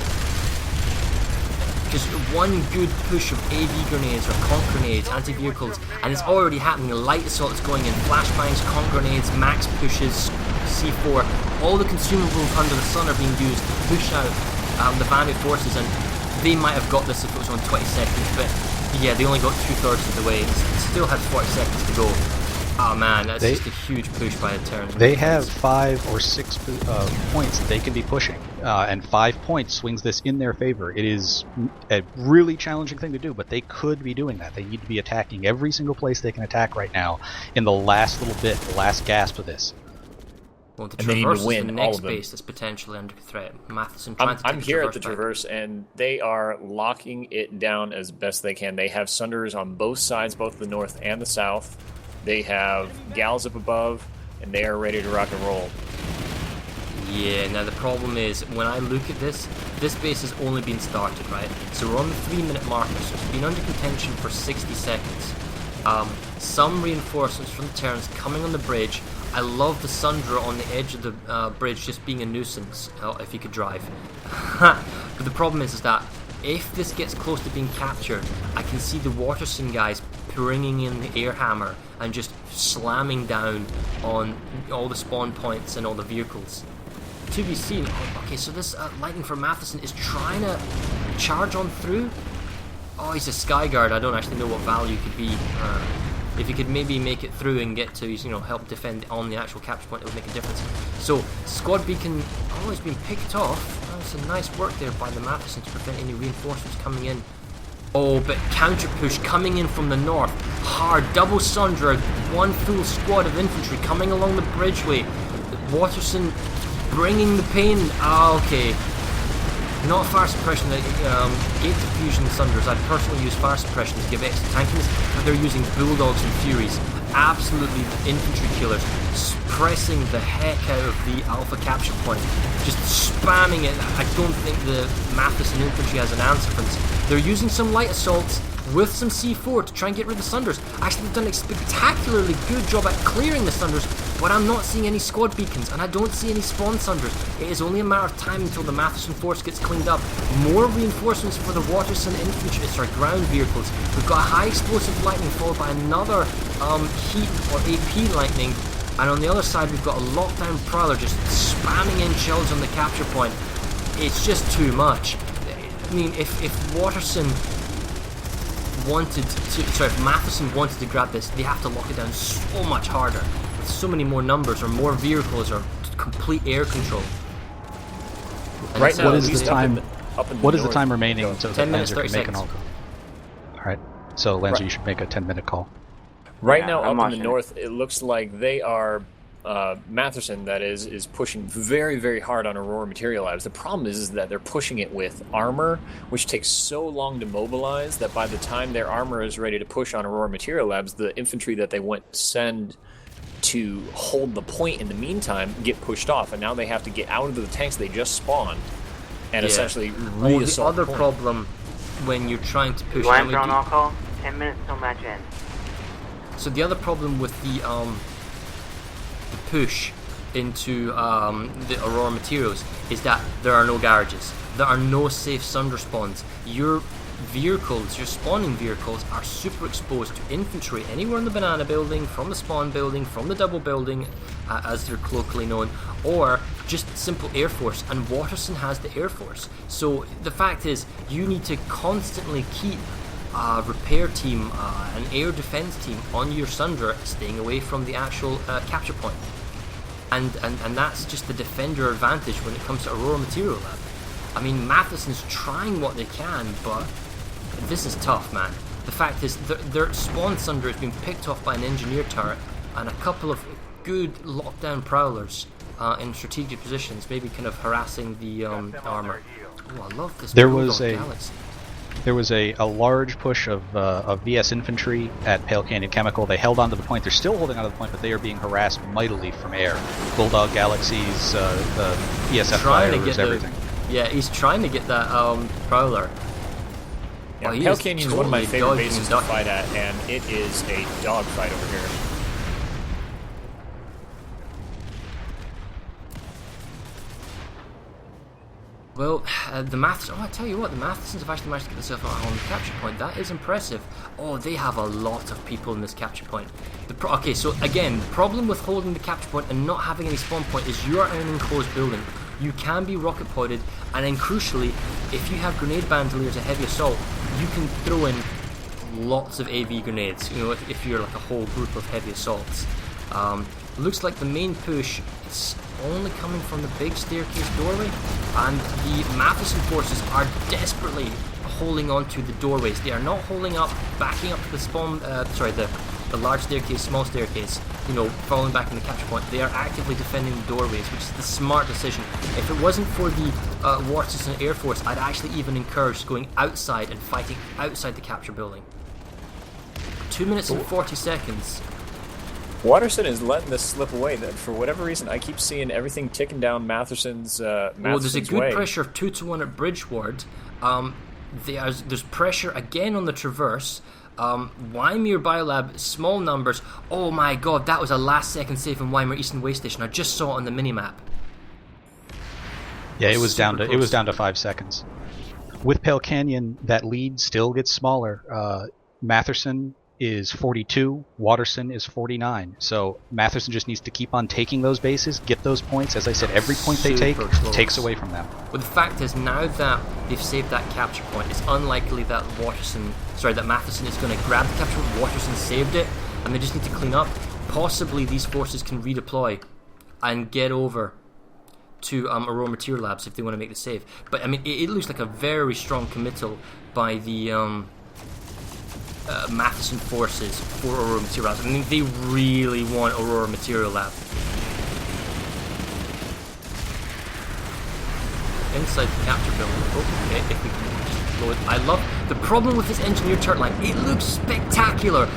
Just one good push of AV grenades or conch grenades, anti-vehicles, and it's already happening. Light assault is going in, flashbangs, conch grenades, max pushes, C4, all the consumables under the sun are being used to push out the Vanu forces, and they might have got this if it was on 20 seconds, but Yeah, they only got 2/3 of the way. It still had 40 seconds to go. Oh man, that's just a huge push by the Terrans. They have 5 or 6 points that they can be pushing, and 5 points swings this in their favor. It is a really challenging thing to do, but they could be doing that. They need to be attacking every single place they can attack right now in the last little bit, the last gasp of this. Well, the And they need to Traverse is win the all next of them. base that's potentially under threat. Matheson trying to take I'm here at the back. Traverse, and they are locking it down as best they can. They have Sunders on both sides, both the north and the south. They have Gals up above, and they are ready to rock and roll. Yeah, now the problem is, when I look at this base has only been started, right? So we're on the 3-minute marker, so it's been under contention for 60 seconds. Some reinforcements from the Terrans coming on the bridge. I love the Sundra on the edge of the bridge just being a nuisance, if he could drive. But the problem is that if this gets close to being captured, I can see the Waterson guys bringing in the air hammer and just slamming down on all the spawn points and all the vehicles. To be seen. Oh, okay, so this Lightning from Mattherson is trying to charge on through. Oh, he's a Skyguard. I don't actually know what value could be. If he could maybe make it through and get to, help defend on the actual capture point, it would make a difference. So, squad beacon, has been picked off. That's some nice work there by the Mattherson to prevent any reinforcements coming in. Oh, but counter push coming in from the north. Hard, double Sundra, one full squad of infantry coming along the bridgeway. Waterson bringing the pain. Okay. Not fire suppression, gate diffusion Sunders. I personally use fire suppression to give extra tankiness, but they're using Bulldogs and Furies. Absolutely infantry killers, pressing the heck out of the Alpha capture point. Just spamming it. I don't think the Mattherson infantry has an answer for this. They're using some light assaults with some C4 to try and get rid of the Sunders. Actually, they've done a spectacularly good job at clearing the Sunders, but I'm not seeing any squad beacons, and I don't see any spawn Sunders. It is only a matter of time until the Mattherson force gets cleaned up. More reinforcements for the Waterson infantry, ground vehicles. We've got a high explosive lightning followed by another heat or AP lightning, and on the other side we've got a lockdown prowler just spamming in shells on the capture point. It's just too much. I mean, if Waterson if Mattherson wanted to grab this, they have to lock it down so much harder, with so many more numbers or more vehicles or complete air control. And Right now, what is the time? up in the What is the north- time remaining so 10 that minutes, Lanzer 30 can make an seconds. all call? All right. So Lanzer, you should make a 10-minute call. Right Yeah, now, I'm up in watching the it. north, it looks like they are, Mattherson, that is pushing very, very hard on Aurora Material Labs. The problem is that they're pushing it with armor, which takes so long to mobilize that by the time their armor is ready to push on Aurora Material Labs, the infantry that they went to send to hold the point in the meantime get pushed off, and now they have to get out of the tanks they just spawned and essentially The re-assault other the point. problem when you're trying to push... Lancer on all call. 10 minutes till match ends. So the other problem with the push into the Aurora materials is that there are no garages. There are no safe Sunder spawns. Your vehicles, your spawning vehicles, are super exposed to infantry anywhere in the banana building, from the spawn building, from the double building, as they're colloquially known, or just simple air force. And Waterson has the air force. So the fact is, you need to constantly keep a repair team, an air defense team on your Sundra, staying away from the actual capture point. And that's just the defender advantage when it comes to Aurora Material Lab. I mean, Matheson's trying what they can, but this is tough, man. The fact is, their spawn Sunder has been picked off by an engineer turret and a couple of good lockdown prowlers in strategic positions, maybe kind of harassing the armor. Oh, I love this. There Bulldog was a- Galaxy. There was a large push of VS infantry at Pale Canyon Chemical. They held onto the point. They're still holding onto the point, but they are being harassed mightily from air. Bulldog Galaxies, the ESF Trying to flyers, get everything. Yeah, he's trying to get that prowler. Yeah, Oh, he Pale is Canyon is one of my totally favorite dodging bases and to ducking. fight at, and it is a dogfight over here. Well, the Mathesons... Oh, I tell you what, the Mathesons have actually managed to get themselves on the capture point. That is impressive. Oh, they have a lot of people in this capture point. Okay, so again, the problem with holding the capture point and not having any spawn point is you are in an enclosed building. You can be rocket podded, and then crucially, if you have grenade bandoliers and heavy assault, you can throw in lots of AV grenades, you know, if you're like a whole group of heavy assaults. Looks like the main push is only coming from the big staircase doorway, and the Mattherson forces are desperately holding on to the doorways. They are not holding up, backing up to the spawn, the large staircase, small staircase, you know, falling back in the capture point. They are actively defending the doorways, which is the smart decision. If it wasn't for the Waterson Air Force, I'd actually even encourage going outside and fighting outside the capture building. 2 minutes and 40 seconds. Waterson is letting this slip away. That for whatever reason, I keep seeing everything ticking down Matherson's There's a good way. pressure of 2-1 at Bridgeward. There's pressure again on the Traverse. Waimir Biolab, small numbers. Oh my god, that was a last second save in Waimir Eastern Way Station. I just saw it on the minimap. Yeah, it was down to 5 seconds. With Pale Canyon, that lead still gets smaller. Mattherson is 42, Waterson is 49. So Mattherson just needs to keep on taking those bases, get those points. As I said, every point they take takes away from them. Well, the fact is, now that they've saved that capture point, it's unlikely that Mattherson is going to grab the capture point. Waterson saved it, and they just need to clean up. Possibly these forces can redeploy and get over to Aurora Material Labs if they want to make the save. But I mean, it looks like a very strong committal by the Mattherson forces for Aurora Material Labs. I mean, they really want Aurora Material Lab. Inside the capture building. Okay, if we can just load. I love the problem with this engineer turret line. It looks spectacular.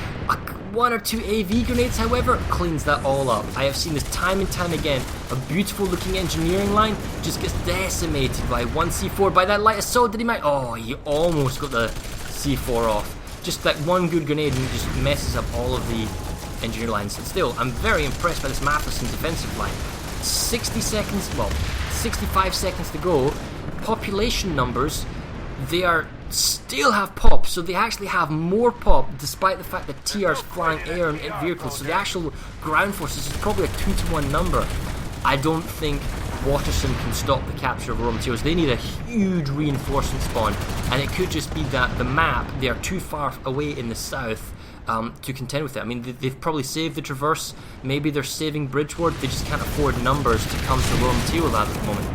One or two AV grenades, however, cleans that all up. I have seen this time and time again. A beautiful looking engineering line just gets decimated by one C4. By that light assault that he might. Oh, he almost got the C4 off. Just that one good grenade and just messes up all of the engineer lines. Still, I'm very impressed by this Matheson defensive line. 65 seconds to go. Population numbers, they are still have pop, so they actually have more pop despite the fact that TR is flying air and vehicles. So the actual ground forces is probably a 2-1 number. I don't think Waterson can stop the capture of raw materials. They need a huge reinforcement spawn, and it could just be that the map, they are too far away in the south to contend with it. I mean, they've probably saved the Traverse, maybe they're saving Bridgeward, they just can't afford numbers to come to raw material lab at the moment.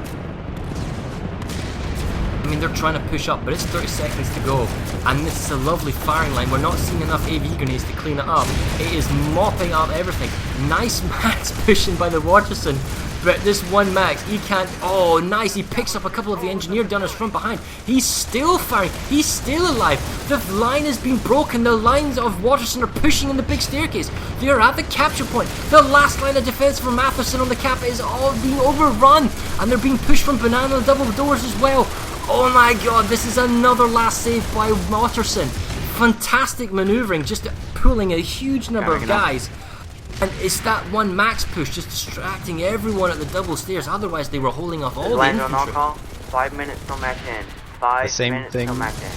I mean, they're trying to push up, but it's 30 seconds to go, and this is a lovely firing line. We're not seeing enough AV grenades to clean it up. It is mopping up everything. Nice max pushing by the Waterson, but this one max, he can't. Oh, nice! He picks up a couple of the engineer gunners from behind. He's still firing. He's still alive. The line has been broken. The lines of Waterson are pushing in the big staircase. They are at the capture point. The last line of defense for Mattherson on the cap is all being overrun, and they're being pushed from banana double doors as well. Oh my god, this is another last save by Waterson. Fantastic maneuvering, just pulling a huge number of guys. And it's that one max push just distracting everyone at the double stairs. Otherwise, they were holding off all the Land on infantry. call. 5 minutes till match end. 5 minutes till match end.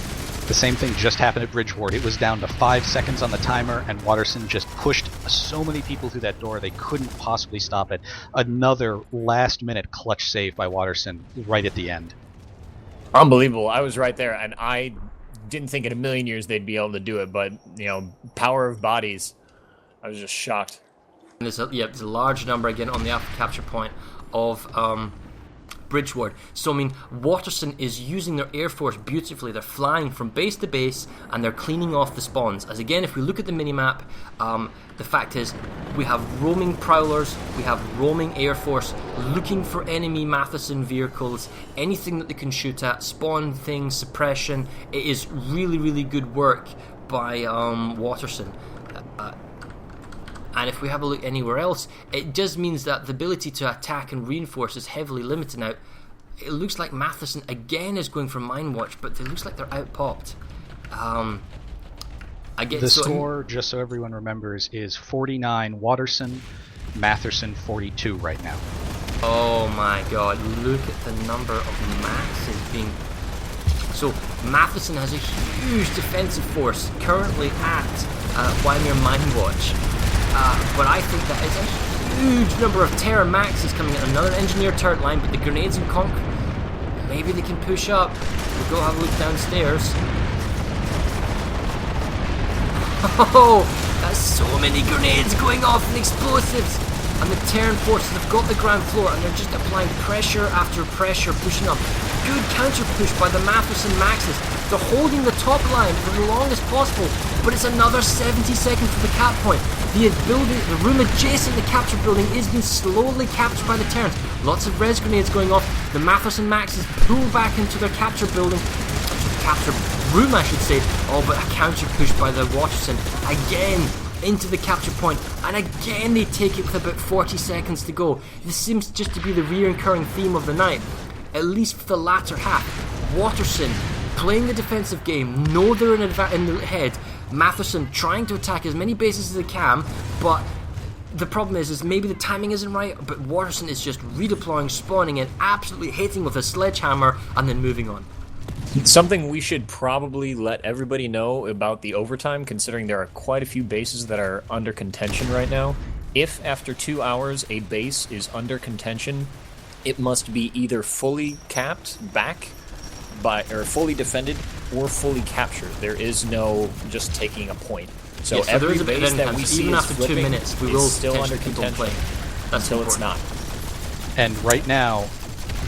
The same thing just happened at Bridgeward. It was down to 5 seconds on the timer, and Waterson just pushed so many people through that door they couldn't possibly stop it. Another last-minute clutch save by Waterson right at the end. Unbelievable. I was right there, and I didn't think in a million years they'd be able to do it, but, you know, power of bodies. I was just shocked. There's a large number again on the upper capture point of Bridgeward. So I mean, Waterson is using their air force beautifully. They're flying from base to base and they're cleaning off the spawns. As again, if we look at the minimap, the fact is we have roaming prowlers, we have roaming air force looking for enemy Mattherson vehicles, anything that they can shoot at, spawn things, suppression. It is really, really good work by Waterson. And if we have a look anywhere else, it just means that the ability to attack and reinforce is heavily limited now. It looks like Mattherson again is going for Mine Watch, but it looks like they're out-popped. The score, just so everyone remembers, is 49 Waterson, Mattherson 42 right now. Oh my god, look at the number of maxes being... So, Mattherson has a huge defensive force currently at Waimir Mine Watch. But I think that is a huge number of Terra Maxes coming in. Another engineer turret line, but the grenades and concrete, maybe they can push up. We'll go have a look downstairs. Oh, that's so many grenades going off and explosives. And the Terran forces have got the ground floor and they're just applying pressure after pressure, pushing up. Good counter push by the Mattherson Maxes. They're holding the top line for the longest possible, but it's another 70 seconds to the cap point. The room adjacent to the capture building is being slowly captured by the Terrans. Lots of res grenades going off. The Mattherson Maxes pull back into their capture building. Capture room, I should say. Oh, but a counter push by the Waterson again into the capture point, and again they take it with about 40 seconds to go. This seems just to be the recurring theme of the night, at least for the latter half. Waterson playing the defensive game, know they're in the head. Mattherson trying to attack as many bases as they can, but the problem is maybe the timing isn't right, but Waterson is just redeploying, spawning in, absolutely hitting with a sledgehammer, and then moving on. Something we should probably let everybody know about the overtime, considering there are quite a few bases that are under contention right now. If after 2 hours a base is under contention, it must be either fully capped back or fully defended or fully captured. There is no just taking a point. So every base that we see even is after 2 flipping minutes, we will is still under contention until it's not. And right now,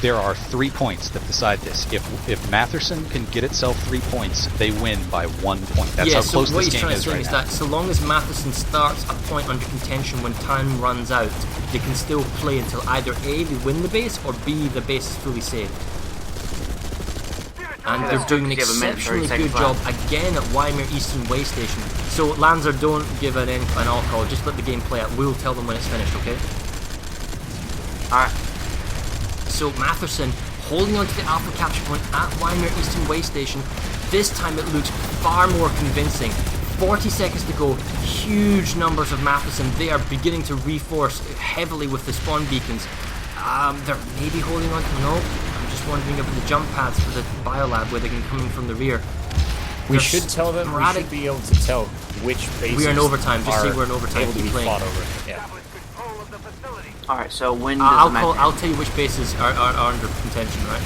there are 3 points that decide this. If Mattherson can get itself 3 points, they win by 1 point. That's how close this game is right now. That so long as Mattherson starts a point under contention when time runs out, they can still play until either A, they win the base, or B, the base is fully saved. And they're doing an exceptionally good job again at Esamir Eastern Way Station. So Lanzer, don't give an all call, just let the game play out. We'll tell them when it's finished, okay? Alright. So Mattherson holding onto the alpha capture point at Esamir Eastern Way Station. This time it looks far more convincing. 40 seconds to go. Huge numbers of Mattherson. They are beginning to reinforce heavily with the spawn beacons. They're maybe holding on to... No, I'm just wondering about the jump pads for the biolab where they can come in from the rear. We should tell them. We should be able to tell which bases we are in overtime. Just say we're in overtime. Able to be fought over. Yeah. Alright, so when does the match I'll tell you which bases are under contention, right?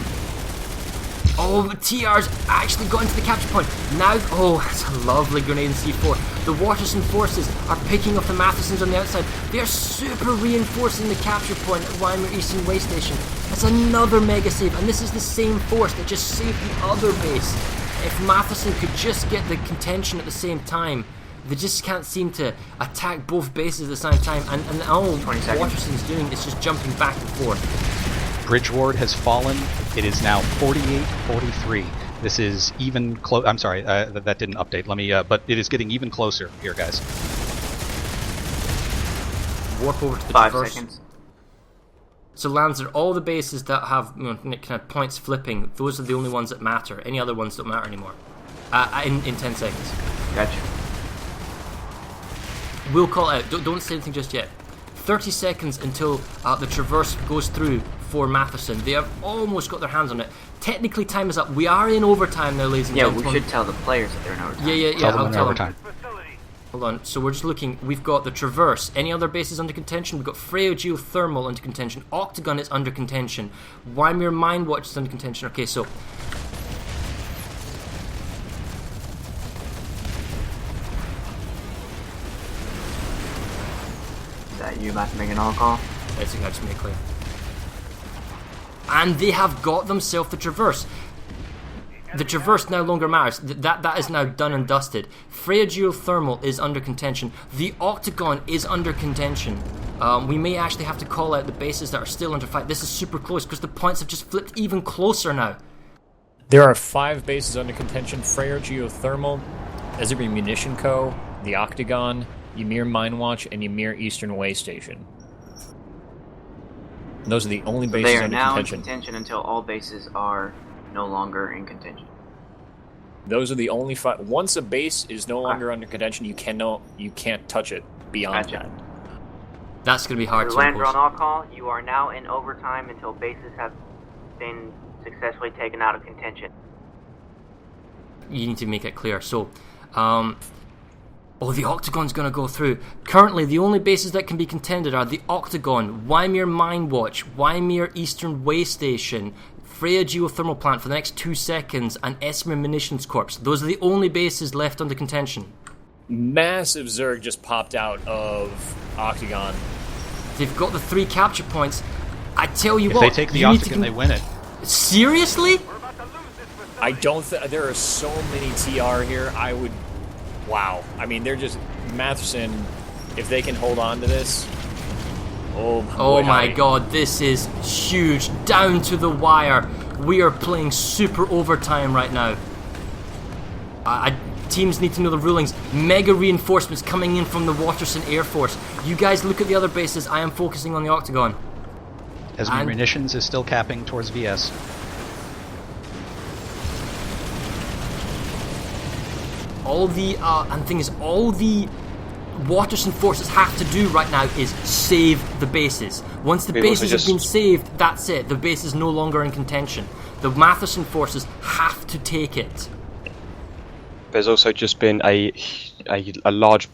Oh, the TR's actually got into the capture point. Now, oh, that's a lovely grenade in C4. The Waterson forces are picking up the Mathersons on the outside. They are super reinforcing the capture point at Esamir Eastern Way Station. That's another mega save, and this is the same force that just saved the other base. If Mattherson could just get the contention at the same time, they just can't seem to attack both bases at the same time, and all Waterson's doing is just jumping back and forth. Bridge Ward has fallen. It is now 48-43. This is even close. I'm sorry, that didn't update. Let me. But it is getting even closer here, guys. Warp over to the 5 traverse. seconds. So Lancer, all the bases that have kind of points flipping, those are the only ones that matter. Any other ones don't matter anymore. In 10 seconds. Gotcha. We'll call it out. Don't say anything just yet. 30 seconds until the traverse goes through for Mattherson. They have almost got their hands on it. Technically, time is up. We are in overtime now, ladies and gentlemen. Yeah, we should tell the players that they're in overtime. Yeah. I'll tell them. Hold on. So we're just looking. We've got the traverse. Any other bases under contention? We've got Freya Geothermal under contention. Octagon is under contention. Esamir Mine Watch is under contention. Okay, so... Is that you about to make an all call? I think I just made it clear. And they have got themselves the traverse. The traverse no longer matters. That is now done and dusted. Freya Geothermal is under contention. The Octagon is under contention. We may actually have to call out the bases that are still under fight. This is super close because the points have just flipped even closer now. There are 5 bases under contention: Freya Geothermal, Esamir Munition Co., the Octagon, Esamir Mine Watch, and Esamir Eastern Way Station. Those are the only bases They are under now contention. in contention until all bases are no longer in contention. Those are the only 5. Once a base is no longer under contention, you can't touch it beyond Gotcha. that. That's going to be hard to Lander on impose. all call, you are now in overtime until bases have been successfully taken out of contention. You need to make it clear. So, the Octagon's going to go through. Currently, the only bases that can be contended are the Octagon, Esamir Mine Watch, Esamir Eastern Way Station, Freya Geothermal Plant for the next 2 seconds, and Esamir Munitions Corps. Those are the only bases left under contention. Massive Zerg just popped out of Octagon. They've got the 3 capture points. I tell you If what, they take the you need Octagon, they win it. Seriously? I don't there are so many TR here. I would... Wow. I mean, they're just... Mattherson, if they can hold on to this... Oh my god, this is huge. Down to the wire. We are playing super overtime right now. Teams need to know the rulings. Mega reinforcements coming in from the Waterson Air Force. You guys look at the other bases. I am focusing on the Octagon. Esamir Munitions is still capping towards VS. All the Waterson forces have to do right now is save the bases. Once the bases have been saved, that's it. The base is no longer in contention. The Mattherson forces have to take it. There's also just been a large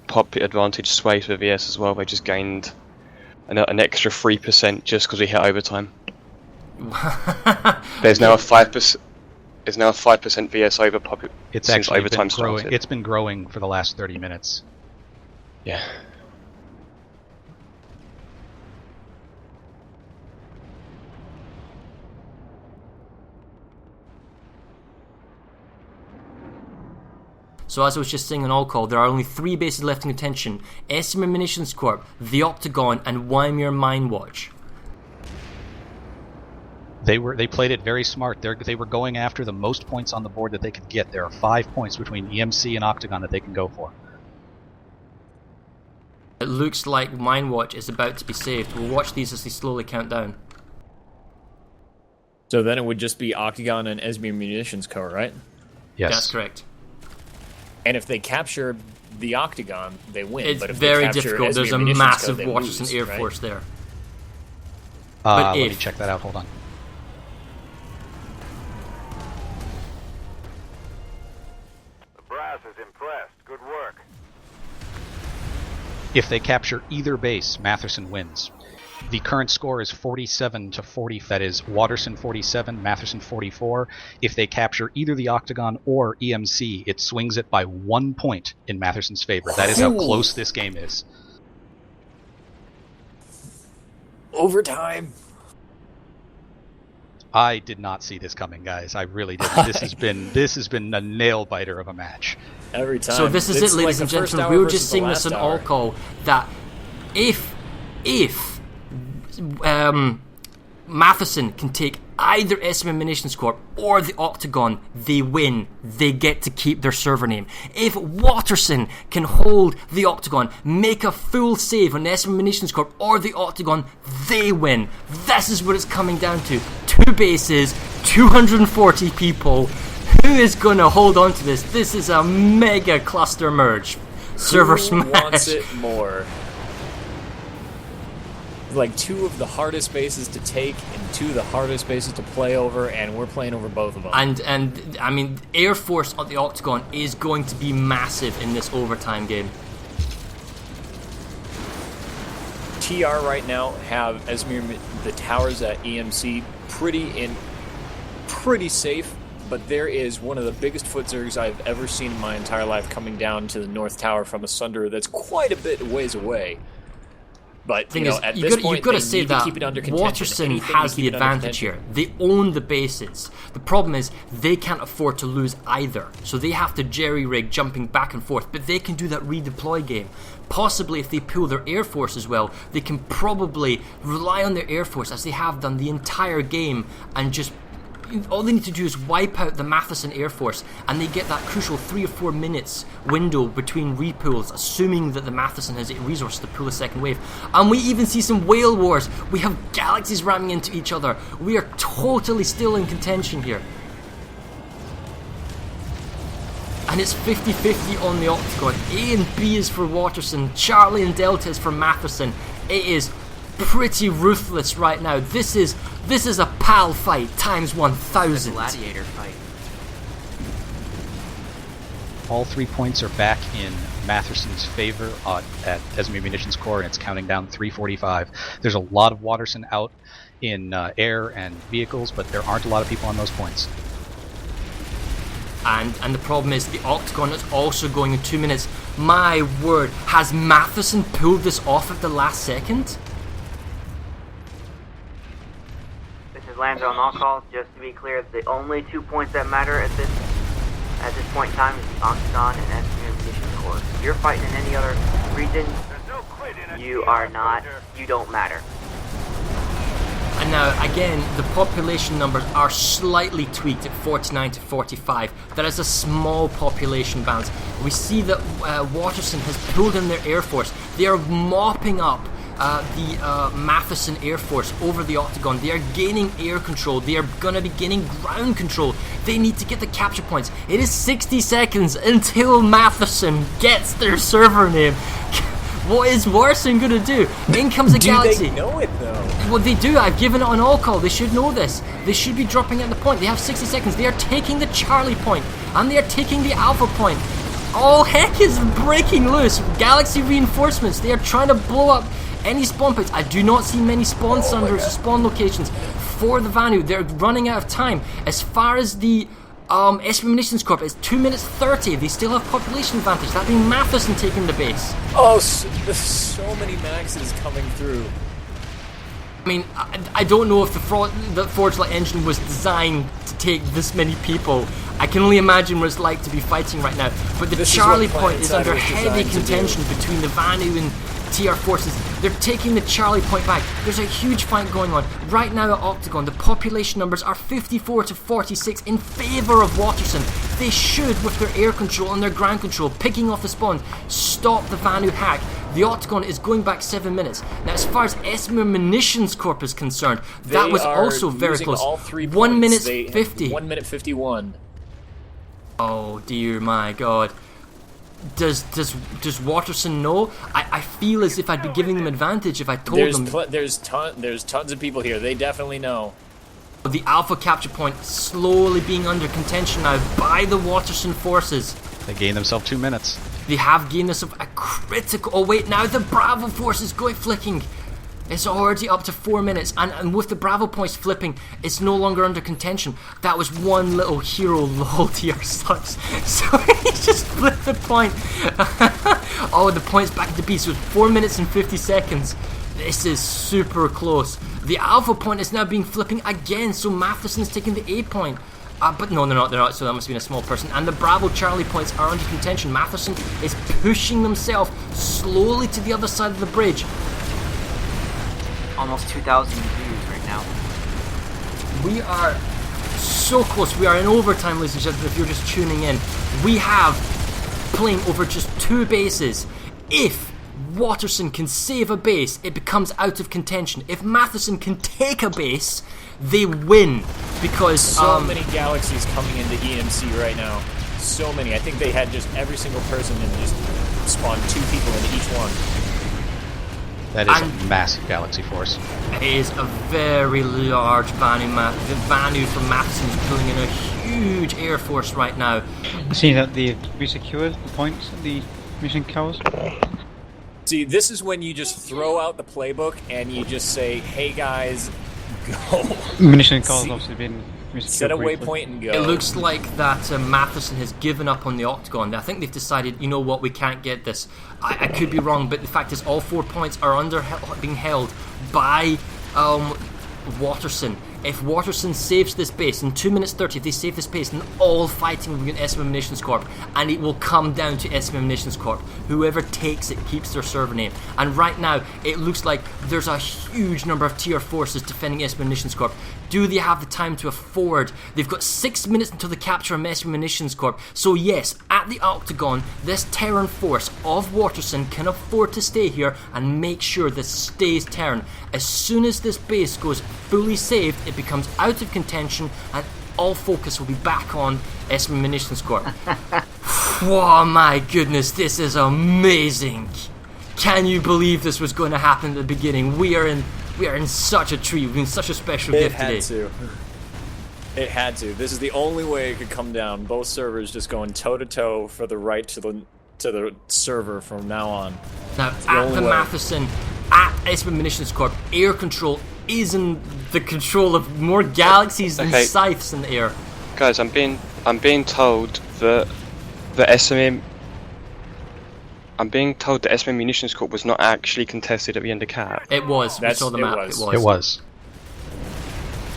pop advantage sway for VS as well. They just gained an extra 3% just because we hit overtime. There's now a 5%. There's now a 5% VS over pop. It's since actually overtime been growing. started. It's been growing for the last 30 minutes. Yeah. So as I was just saying on All Call, there are only 3 bases left in contention. Esamir Munitions Corp, the Octagon, and Waimir Mine Watch. They played it very smart. They were going after the most points on the board that they could get. There are 5 points between EMC and Octagon that they can go for. It looks like Mine Watch is about to be saved. We'll watch these as they slowly count down. So then it would just be Octagon and Esamir Munitions Co., right? Yes. That's correct. And if they capture the Octagon, they win. It's but if very they capture difficult. Esamir There's a Munitions Co., massive they Waterson lose, Air right? Force there. Let me check that out. Hold on. The brass is impressed. Good work. If they capture either base, Mattherson wins. The current score is 47 to 40. That is Waterson 47, Mattherson 44. If they capture either the Octagon or EMC, it swings it by 1 point in Matherson's favor. That is how close this game is. Overtime. I did not see this coming, guys. I really didn't. This has been a nail biter of a match. Every time. So this is It's it, ladies like and the first gentlemen. hour We were versus just the saying this last on hour. All Call that if Mattherson can take either Esamir Munitions Corp or the Octagon, they win. They get to keep their server name. If Waterson can hold the Octagon, make a full save on Esamir Munitions Corp or the Octagon, they win. This is what it's coming down to. 2 bases, 240 people. Who is going to hold on to this? This is a mega cluster merge. ServerSmash. Who wants it more? Like 2 of the hardest bases to take and 2 of the hardest bases to play over, and we're playing over both of them. And I mean, Air Force on the Octagon is going to be massive in this overtime game. TR right now have Esamir, the towers at EMC pretty safe, but there is one of the biggest foot zergs I've ever seen in my entire life coming down to the North Tower from a Sunder that's quite a bit ways away. But you know, at this point, you've got to they say need that to keep it under contention. Waterson Anything has to the keep it under advantage here. contention. They own the bases. The problem is they can't afford to lose either, so they have to jerry-rig jumping back and forth. But they can do that redeploy game. Possibly, if they pull their Air Force as well, they can probably rely on their Air Force as they have done the entire game, and just all they need to do is wipe out the Mattherson Air Force, and they get that crucial 3 or 4 minutes window between repulls, assuming that the Mattherson has resources to pull a second wave. And we even see some whale wars. We have galaxies ramming into each other. We are totally still in contention here. And it's 50-50 on the Octagon. A and B is for Waterson. Charlie and Delta is for Mattherson. It is pretty ruthless right now. This is a pal fight times 1,000. Gladiator fight. All 3 points are back in Matherson's favor at Esamir Munitions Corps, and it's counting down 3:45. There's a lot of Waterson out in air and vehicles, but there aren't a lot of people on those points. And the problem is the Octagon is also going in 2 minutes. My word, has Mattherson pulled this off at the last second? This is Lander on all calls. Just to be clear, the only 2 points that matter at this point in time is the Octagon and Esamir munitions core. If you're fighting in any other region, you are not. You don't matter. And now, again, the population numbers are slightly tweaked at 49 to 45. There is a small population balance. We see that Waterson has pulled in their Air Force. They are mopping up the Mattherson Air Force over the Octagon. They are gaining air control. They are going to be gaining ground control. They need to get the capture points. It is 60 seconds until Mattherson gets their server name. What is Waterson going to do? In comes a Galaxy. Do they know it, though? Well, they do. I've given it on all call. They should know this. They should be dropping at the point. They have 60 seconds. They are taking the Charlie point, and they are taking the Alpha point. All heck is breaking loose. Galaxy reinforcements. They are trying to blow up any spawn points. I do not see many spawn sunders or spawn locations for the Vanu. They're running out of time. As far as the Esamir Munitions Corp, it's 2 minutes 30. They still have population advantage. That being Mattherson taking the base. Oh, there's so many maxes coming through. I mean, I don't know if the Forge Light engine was designed to take this many people. I can only imagine what it's like to be fighting right now. But the Charlie point is under heavy contention between the Vanu and TR forces. They're taking the Charlie point back. There's a huge fight going on. Right now at Octagon, the population numbers are 54 to 46 in favour of Waterson. They should, with their air control and their ground control, picking off the spawns, stop the Vanu hack. The Octagon is going back 7 minutes. Now, as far as Esamir Munitions Corp is concerned, that was also very close. All 3 points. 1 minute 50. 1 minute 51. Oh dear, my God. Does Waterson know? I feel as if I'd be giving them advantage if I told them. There's tons of people here. They definitely know. The Alpha capture point slowly being under contention now by the Waterson forces. They gain themselves 2 minutes. They have gained this a critical. Oh wait, now the Bravo force is going flicking. It's already up to 4 minutes, and with the Bravo points flipping, it's no longer under contention. That was one little hero lol TR sucks. So he just flipped the point. Oh, the point's back at the B, so it's 4 minutes and 50 seconds. This is super close. The Alpha point is now being flipping again, so Matherson's taking the A point. But no, they're not, so that must have been a small person. And the Bravo Charlie points are under contention. Mattherson is pushing themselves slowly to the other side of the bridge. Almost 2,000 views right now. We are so close. We are in overtime, ladies and gentlemen, if you're just tuning in. We have playing over just 2 bases. If Waterson can save a base, it becomes out of contention. If Mattherson can take a base, they win. Because so many galaxies coming into EMC right now. So many. I think they had just every single person and just spawned 2 people into each one. That is a massive galaxy force. It is a very large Vanu. The Vanu from Mattherson is pulling in a huge air force right now. See that we secured the points at the mission cars. See, this is when you just throw out the playbook and you just say, "Hey guys, go." Munition cars obviously been set a waypoint and go. It looks like that Mattherson has given up on the Octagon. I think they've decided, you know what, we can't get this. I could be wrong, but the fact is all 4 points are being held by Waterson. If Waterson saves this base in 2 minutes 30, if they save this base, then all fighting will be in Esamir Munitions Corp, and it will come down to Esamir Munitions Corp. Whoever takes it keeps their server name. And right now, it looks like there's a huge number of TR forces defending Esamir Munitions Corp. Do they have the time to afford? They've got 6 minutes until the capture of Esamir Munitions Corp. So yes, at the Octagon, this Terran force of Waterson can afford to stay here and make sure this stays Terran. As soon as this base goes fully saved, it becomes out of contention and all focus will be back on Esamir Munitions Corp. Oh my goodness, this is amazing. Can you believe this was going to happen at the beginning? We are in such a treat. We're in such a special gift today. It had to. This is the only way it could come down. Both servers just going toe to toe for the right to the server from now on. Now at the Mattherson, at Esamir Munitions Corp, air control is in the control of more galaxies than scythes in the air. guys, I'm being told that the Esamir. I'm being told that Esamir Munitions Corp was not actually contested at the end of cap. It was. We saw the map. was. It was. It was.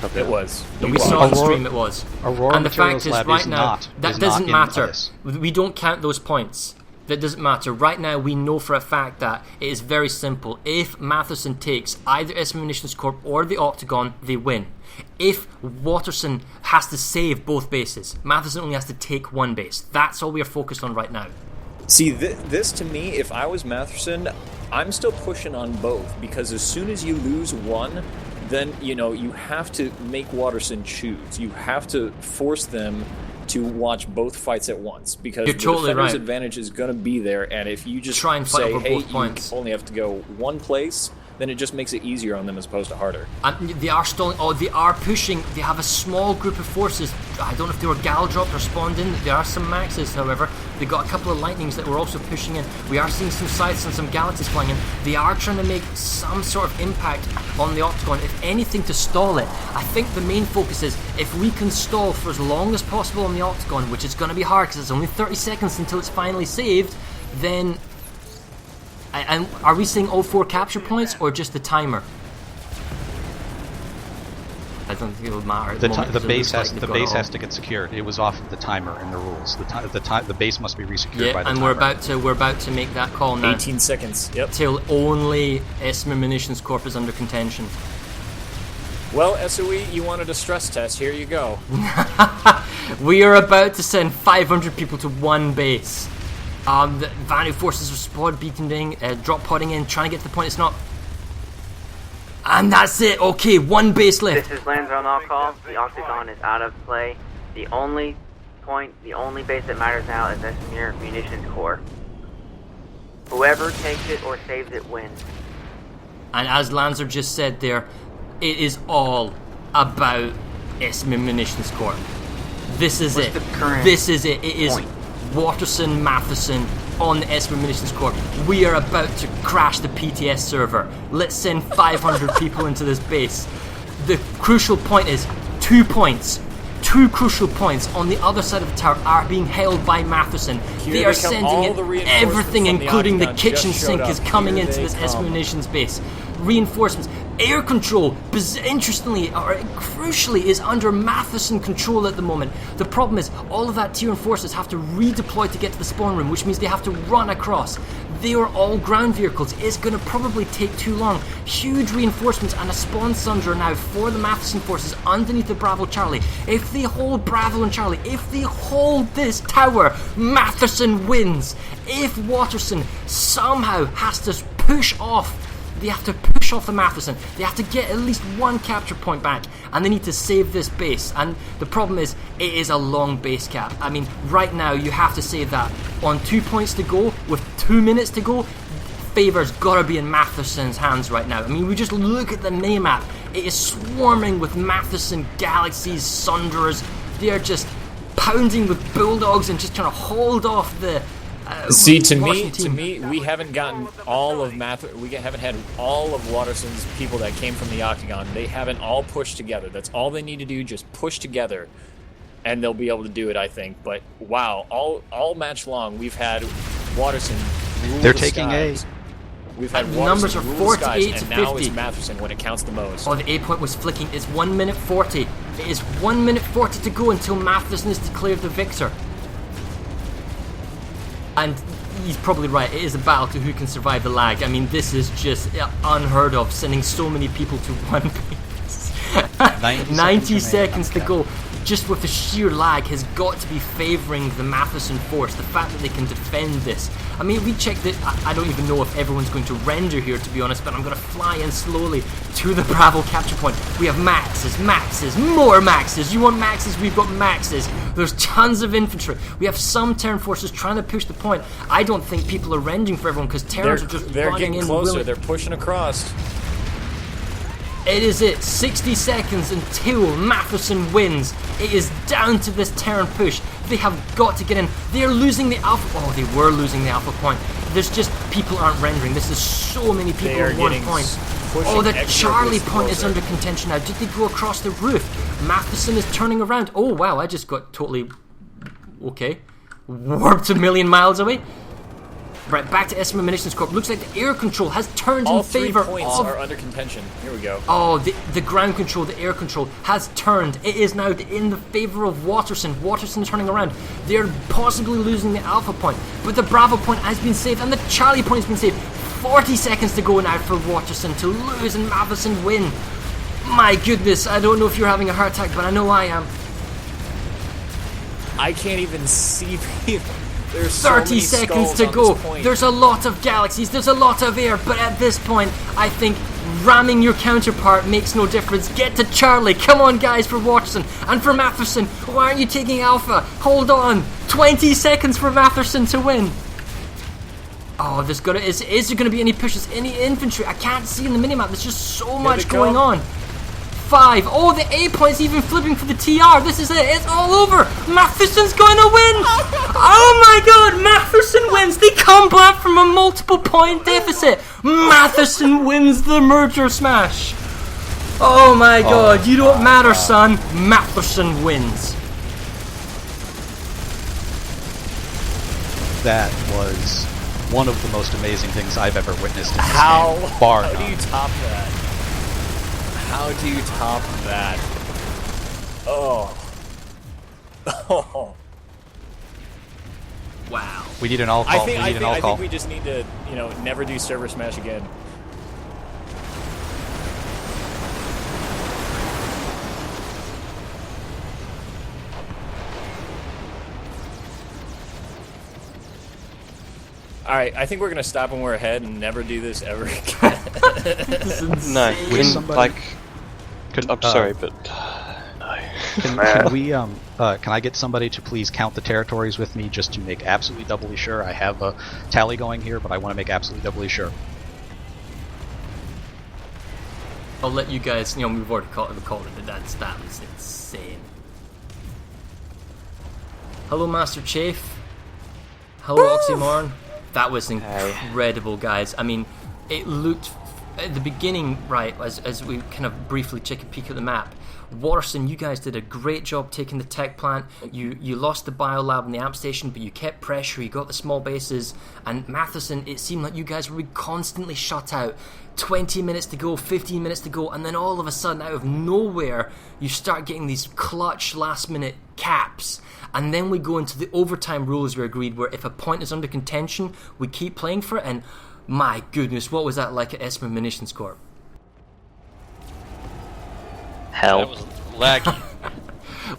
Okay. It was. We saw on the stream. It was. Aurora And the fact Materials is, Lab right is now, not. that is doesn't not in matter. this. We don't count those points. That doesn't matter. Right now, we know for a fact that it is very simple. If Mattherson takes either Esamir Munitions Corp or the Octagon, they win. If Waterson has to save both bases, Mattherson only has to take one base. That's all we are focused on right now. See, this to me, if I was Mattherson, I'm still pushing on both, because as soon as you lose one, then, you have to make Waterson choose. You have to force them to watch both fights at once, because You're the totally defender's right. advantage is going to be there, and if you just Try and fight say, over hey, both points. you only have to go one place, then it just makes it easier on them as opposed to harder. And they are stalling. Oh, they are pushing. They have a small group of forces. I don't know if they were gal dropped or spawned in. There are some maxes, however. They got a couple of lightnings that were also pushing in. We are seeing some scythes and some galaxies flying in. They are trying to make some sort of impact on the Octagon, if anything, to stall it. I think the main focus is if we can stall for as long as possible on the Octagon, which is going to be hard because it's only 30 seconds until it's finally saved, then. And are we seeing all 4 capture points or just the timer? I don't think it would matter. At the moment, The it base looks like has they've got it all. to get secured. It was off of the timer in the rules. The base must be resecured by Yeah, the and timer. we're about to make that call now. 18 seconds, yep. Till only Esamir Munitions Corp is under contention. Well, SOE, you wanted a stress test, here you go. We are about to send 500 people to one base. The Vanu forces are squad beaconing, drop podding in, trying to get to the point. It's not. And that's it. Okay, one base left. This is land zone all call. The Octagon is out of play. The only base that matters now is Esamir Munitions Corps. Whoever takes it or saves it wins. And as Lanzer just said there, it is all about Esamir Munitions Corps. This is What's it. the current This is it. It is point? Waterson, Mattherson on the Esamir Munitions Corps. We are about to crash the PTS server. Let's send 500 people into this base. The crucial point is 2 points. 2 crucial points on the other side of the tower are being held by Mattherson. They are come. sending All in the reinforcements everything, from the including the Octagon kitchen just sink showed is up. coming Here into they this come. Esamir Munitions base. Reinforcements, air control, interestingly, or crucially, is under Mattherson control at the moment. The problem is, all of that tier and forces have to redeploy to get to the spawn room, which means they have to run across. They are all ground vehicles. It's going to probably take too long. Huge reinforcements and a spawn sunder now for the Mattherson forces underneath the Bravo Charlie. If they hold Bravo and Charlie, if they hold this tower, Mattherson wins. If Waterson somehow has to push off, they have to push off the Mattherson. They have to get at least one capture point back, and they need to save this base. And the problem is, it is a long base cap. I mean, right now you have to save that on 2 points to go with 2 minutes to go. Favor's gotta be in Matherson's hands right now. I mean, we just look at the map. It is swarming with Mattherson galaxies, sunderers. They are just pounding with bulldogs and just trying to hold off the. See, to Washington me, team. we haven't gotten all of we haven't had all of Waterson's people that came from the Octagon. They haven't all pushed together. That's all they need to do, just push together, and they'll be able to do it, I think. But wow, all match long, we've had Waterson rule They're the taking skies. We've had And the Waterson numbers are rule the skies, 48 to and now 50. it's Mattherson when it counts the most. Oh, the A point was flicking. It's 1 minute 40. It is 1 minute 40 to go until Mattherson is declared the victor. And he's probably right. It is a battle to who can survive the lag. I mean, this is just unheard of, sending so many people to one base. 90 seconds to go. Just with the sheer lag has got to be favouring the Mattherson force. The fact that they can defend this. I mean, we checked it. I don't even know if everyone's going to render here, to be honest, but I'm going to fly in slowly to the Bravo capture point. We have maxes, more maxes. You want maxes? We've got maxes. There's tons of infantry. We have some Terran forces trying to push the point. I don't think people are rendering for everyone because Terrans are just They're running getting in. closer. They're pushing across. It is it. 60 seconds until Mattherson wins. It is down to this Terran push. They have got to get in. They're losing the alpha. Oh, they were losing the alpha point. There's just people aren't rendering. This is so many people They are at one getting point. pushing Oh, the extra Charlie bits point is closer. under contention now. Did they go across the roof? Mattherson is turning around. Oh wow, I just got totally... okay. Warped a million miles away. Right, back to Esamir Munitions Corp. Looks like the air control has turned All in favor 3 points of... are under contention. Here we go. Oh, the ground control, the air control has turned. It is now in the favor of Waterson. Waterson is turning around. They're possibly losing the Alpha point, but the Bravo point has been saved, and the Charlie point has been saved. 40 seconds to go now for Waterson to lose and Mattherson win. My goodness, I don't know if you're having a heart attack, but I know I am. I can't even see. There's 30 seconds to go. There's a lot of galaxies, there's a lot of air, but at this point, I think ramming your counterpart makes no difference. Get to Charlie. Come on, guys, for Waterson. And for Mattherson, why aren't you taking Alpha? Hold on. 20 seconds for Mattherson to win. Oh, is there gonna be any pushes, any infantry? I can't see in the minimap. There's just so much going on. 5. Oh, the A point's even flipping for the TR. This is it. It's all over. Matherson's going to win. Oh my God, Mattherson wins. They come back from a multiple point deficit. Mattherson wins the MergerSmash. Oh my God, you don't matter, son. Mattherson wins. That was one of the most amazing things I've ever witnessed in this game. How Bar do you top that? How do you top that? Oh. Oh. Wow. We need an all call. I think we just need to, never do ServerSmash again. Alright, I think we're gonna stop when we're ahead and never do this ever again. No, I'm sorry, but no. Can we can I get somebody to please count the territories with me just to make absolutely doubly sure? I have a tally going here, but I want to make absolutely doubly sure. I'll let you guys, we've already called it, but that was insane. Hello, Master Chafe. Hello, Oxymorn. That was incredible, guys. I mean, it looked at the beginning, right, as we kind of briefly take a peek at the map. Waterson, you guys did a great job taking the tech plant. You lost the biolab and the amp station, but you kept pressure, you got the small bases. And Mattherson, it seemed like you guys were constantly shut out. 20 minutes to go, 15 minutes to go, and then all of a sudden, out of nowhere, you start getting these clutch last-minute caps. And then we go into the overtime rules we agreed, where if a point is under contention, we keep playing for it. And my goodness, what was that like at Esamir Munitions Corp? Hell. That was laggy.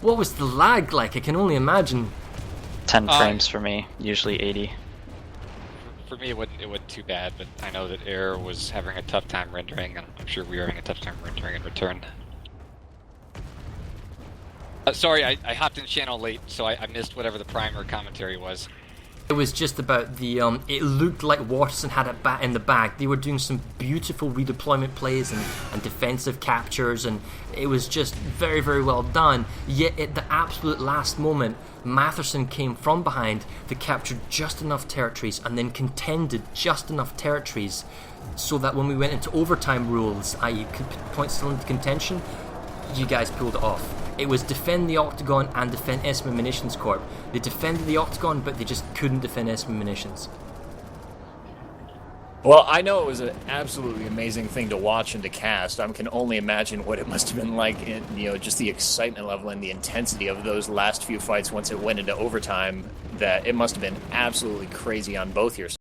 What was the lag like? I can only imagine. 10 frames for me, usually 80. For me, it wasn't too bad, but I know that Air was having a tough time rendering, and I'm sure we were having a tough time rendering in return. Sorry, I hopped in channel late, so I missed whatever the primer commentary was. It was just about the, it looked like Waterson had it in the bag. They were doing some beautiful redeployment plays and defensive captures, and it was just very, very well done. Yet at the absolute last moment, Mattherson came from behind to capture just enough territories and then contended just enough territories so that when we went into overtime rules, i.e. points still into contention, you guys pulled it off. It was defend the Octagon and defend Esamir Munitions Corp. They defended the Octagon, but they just couldn't defend Esamir Munitions. Well, I know it was an absolutely amazing thing to watch and to cast. I can only imagine what it must have been like, just the excitement level and the intensity of those last few fights once it went into overtime, that it must have been absolutely crazy on both your sides.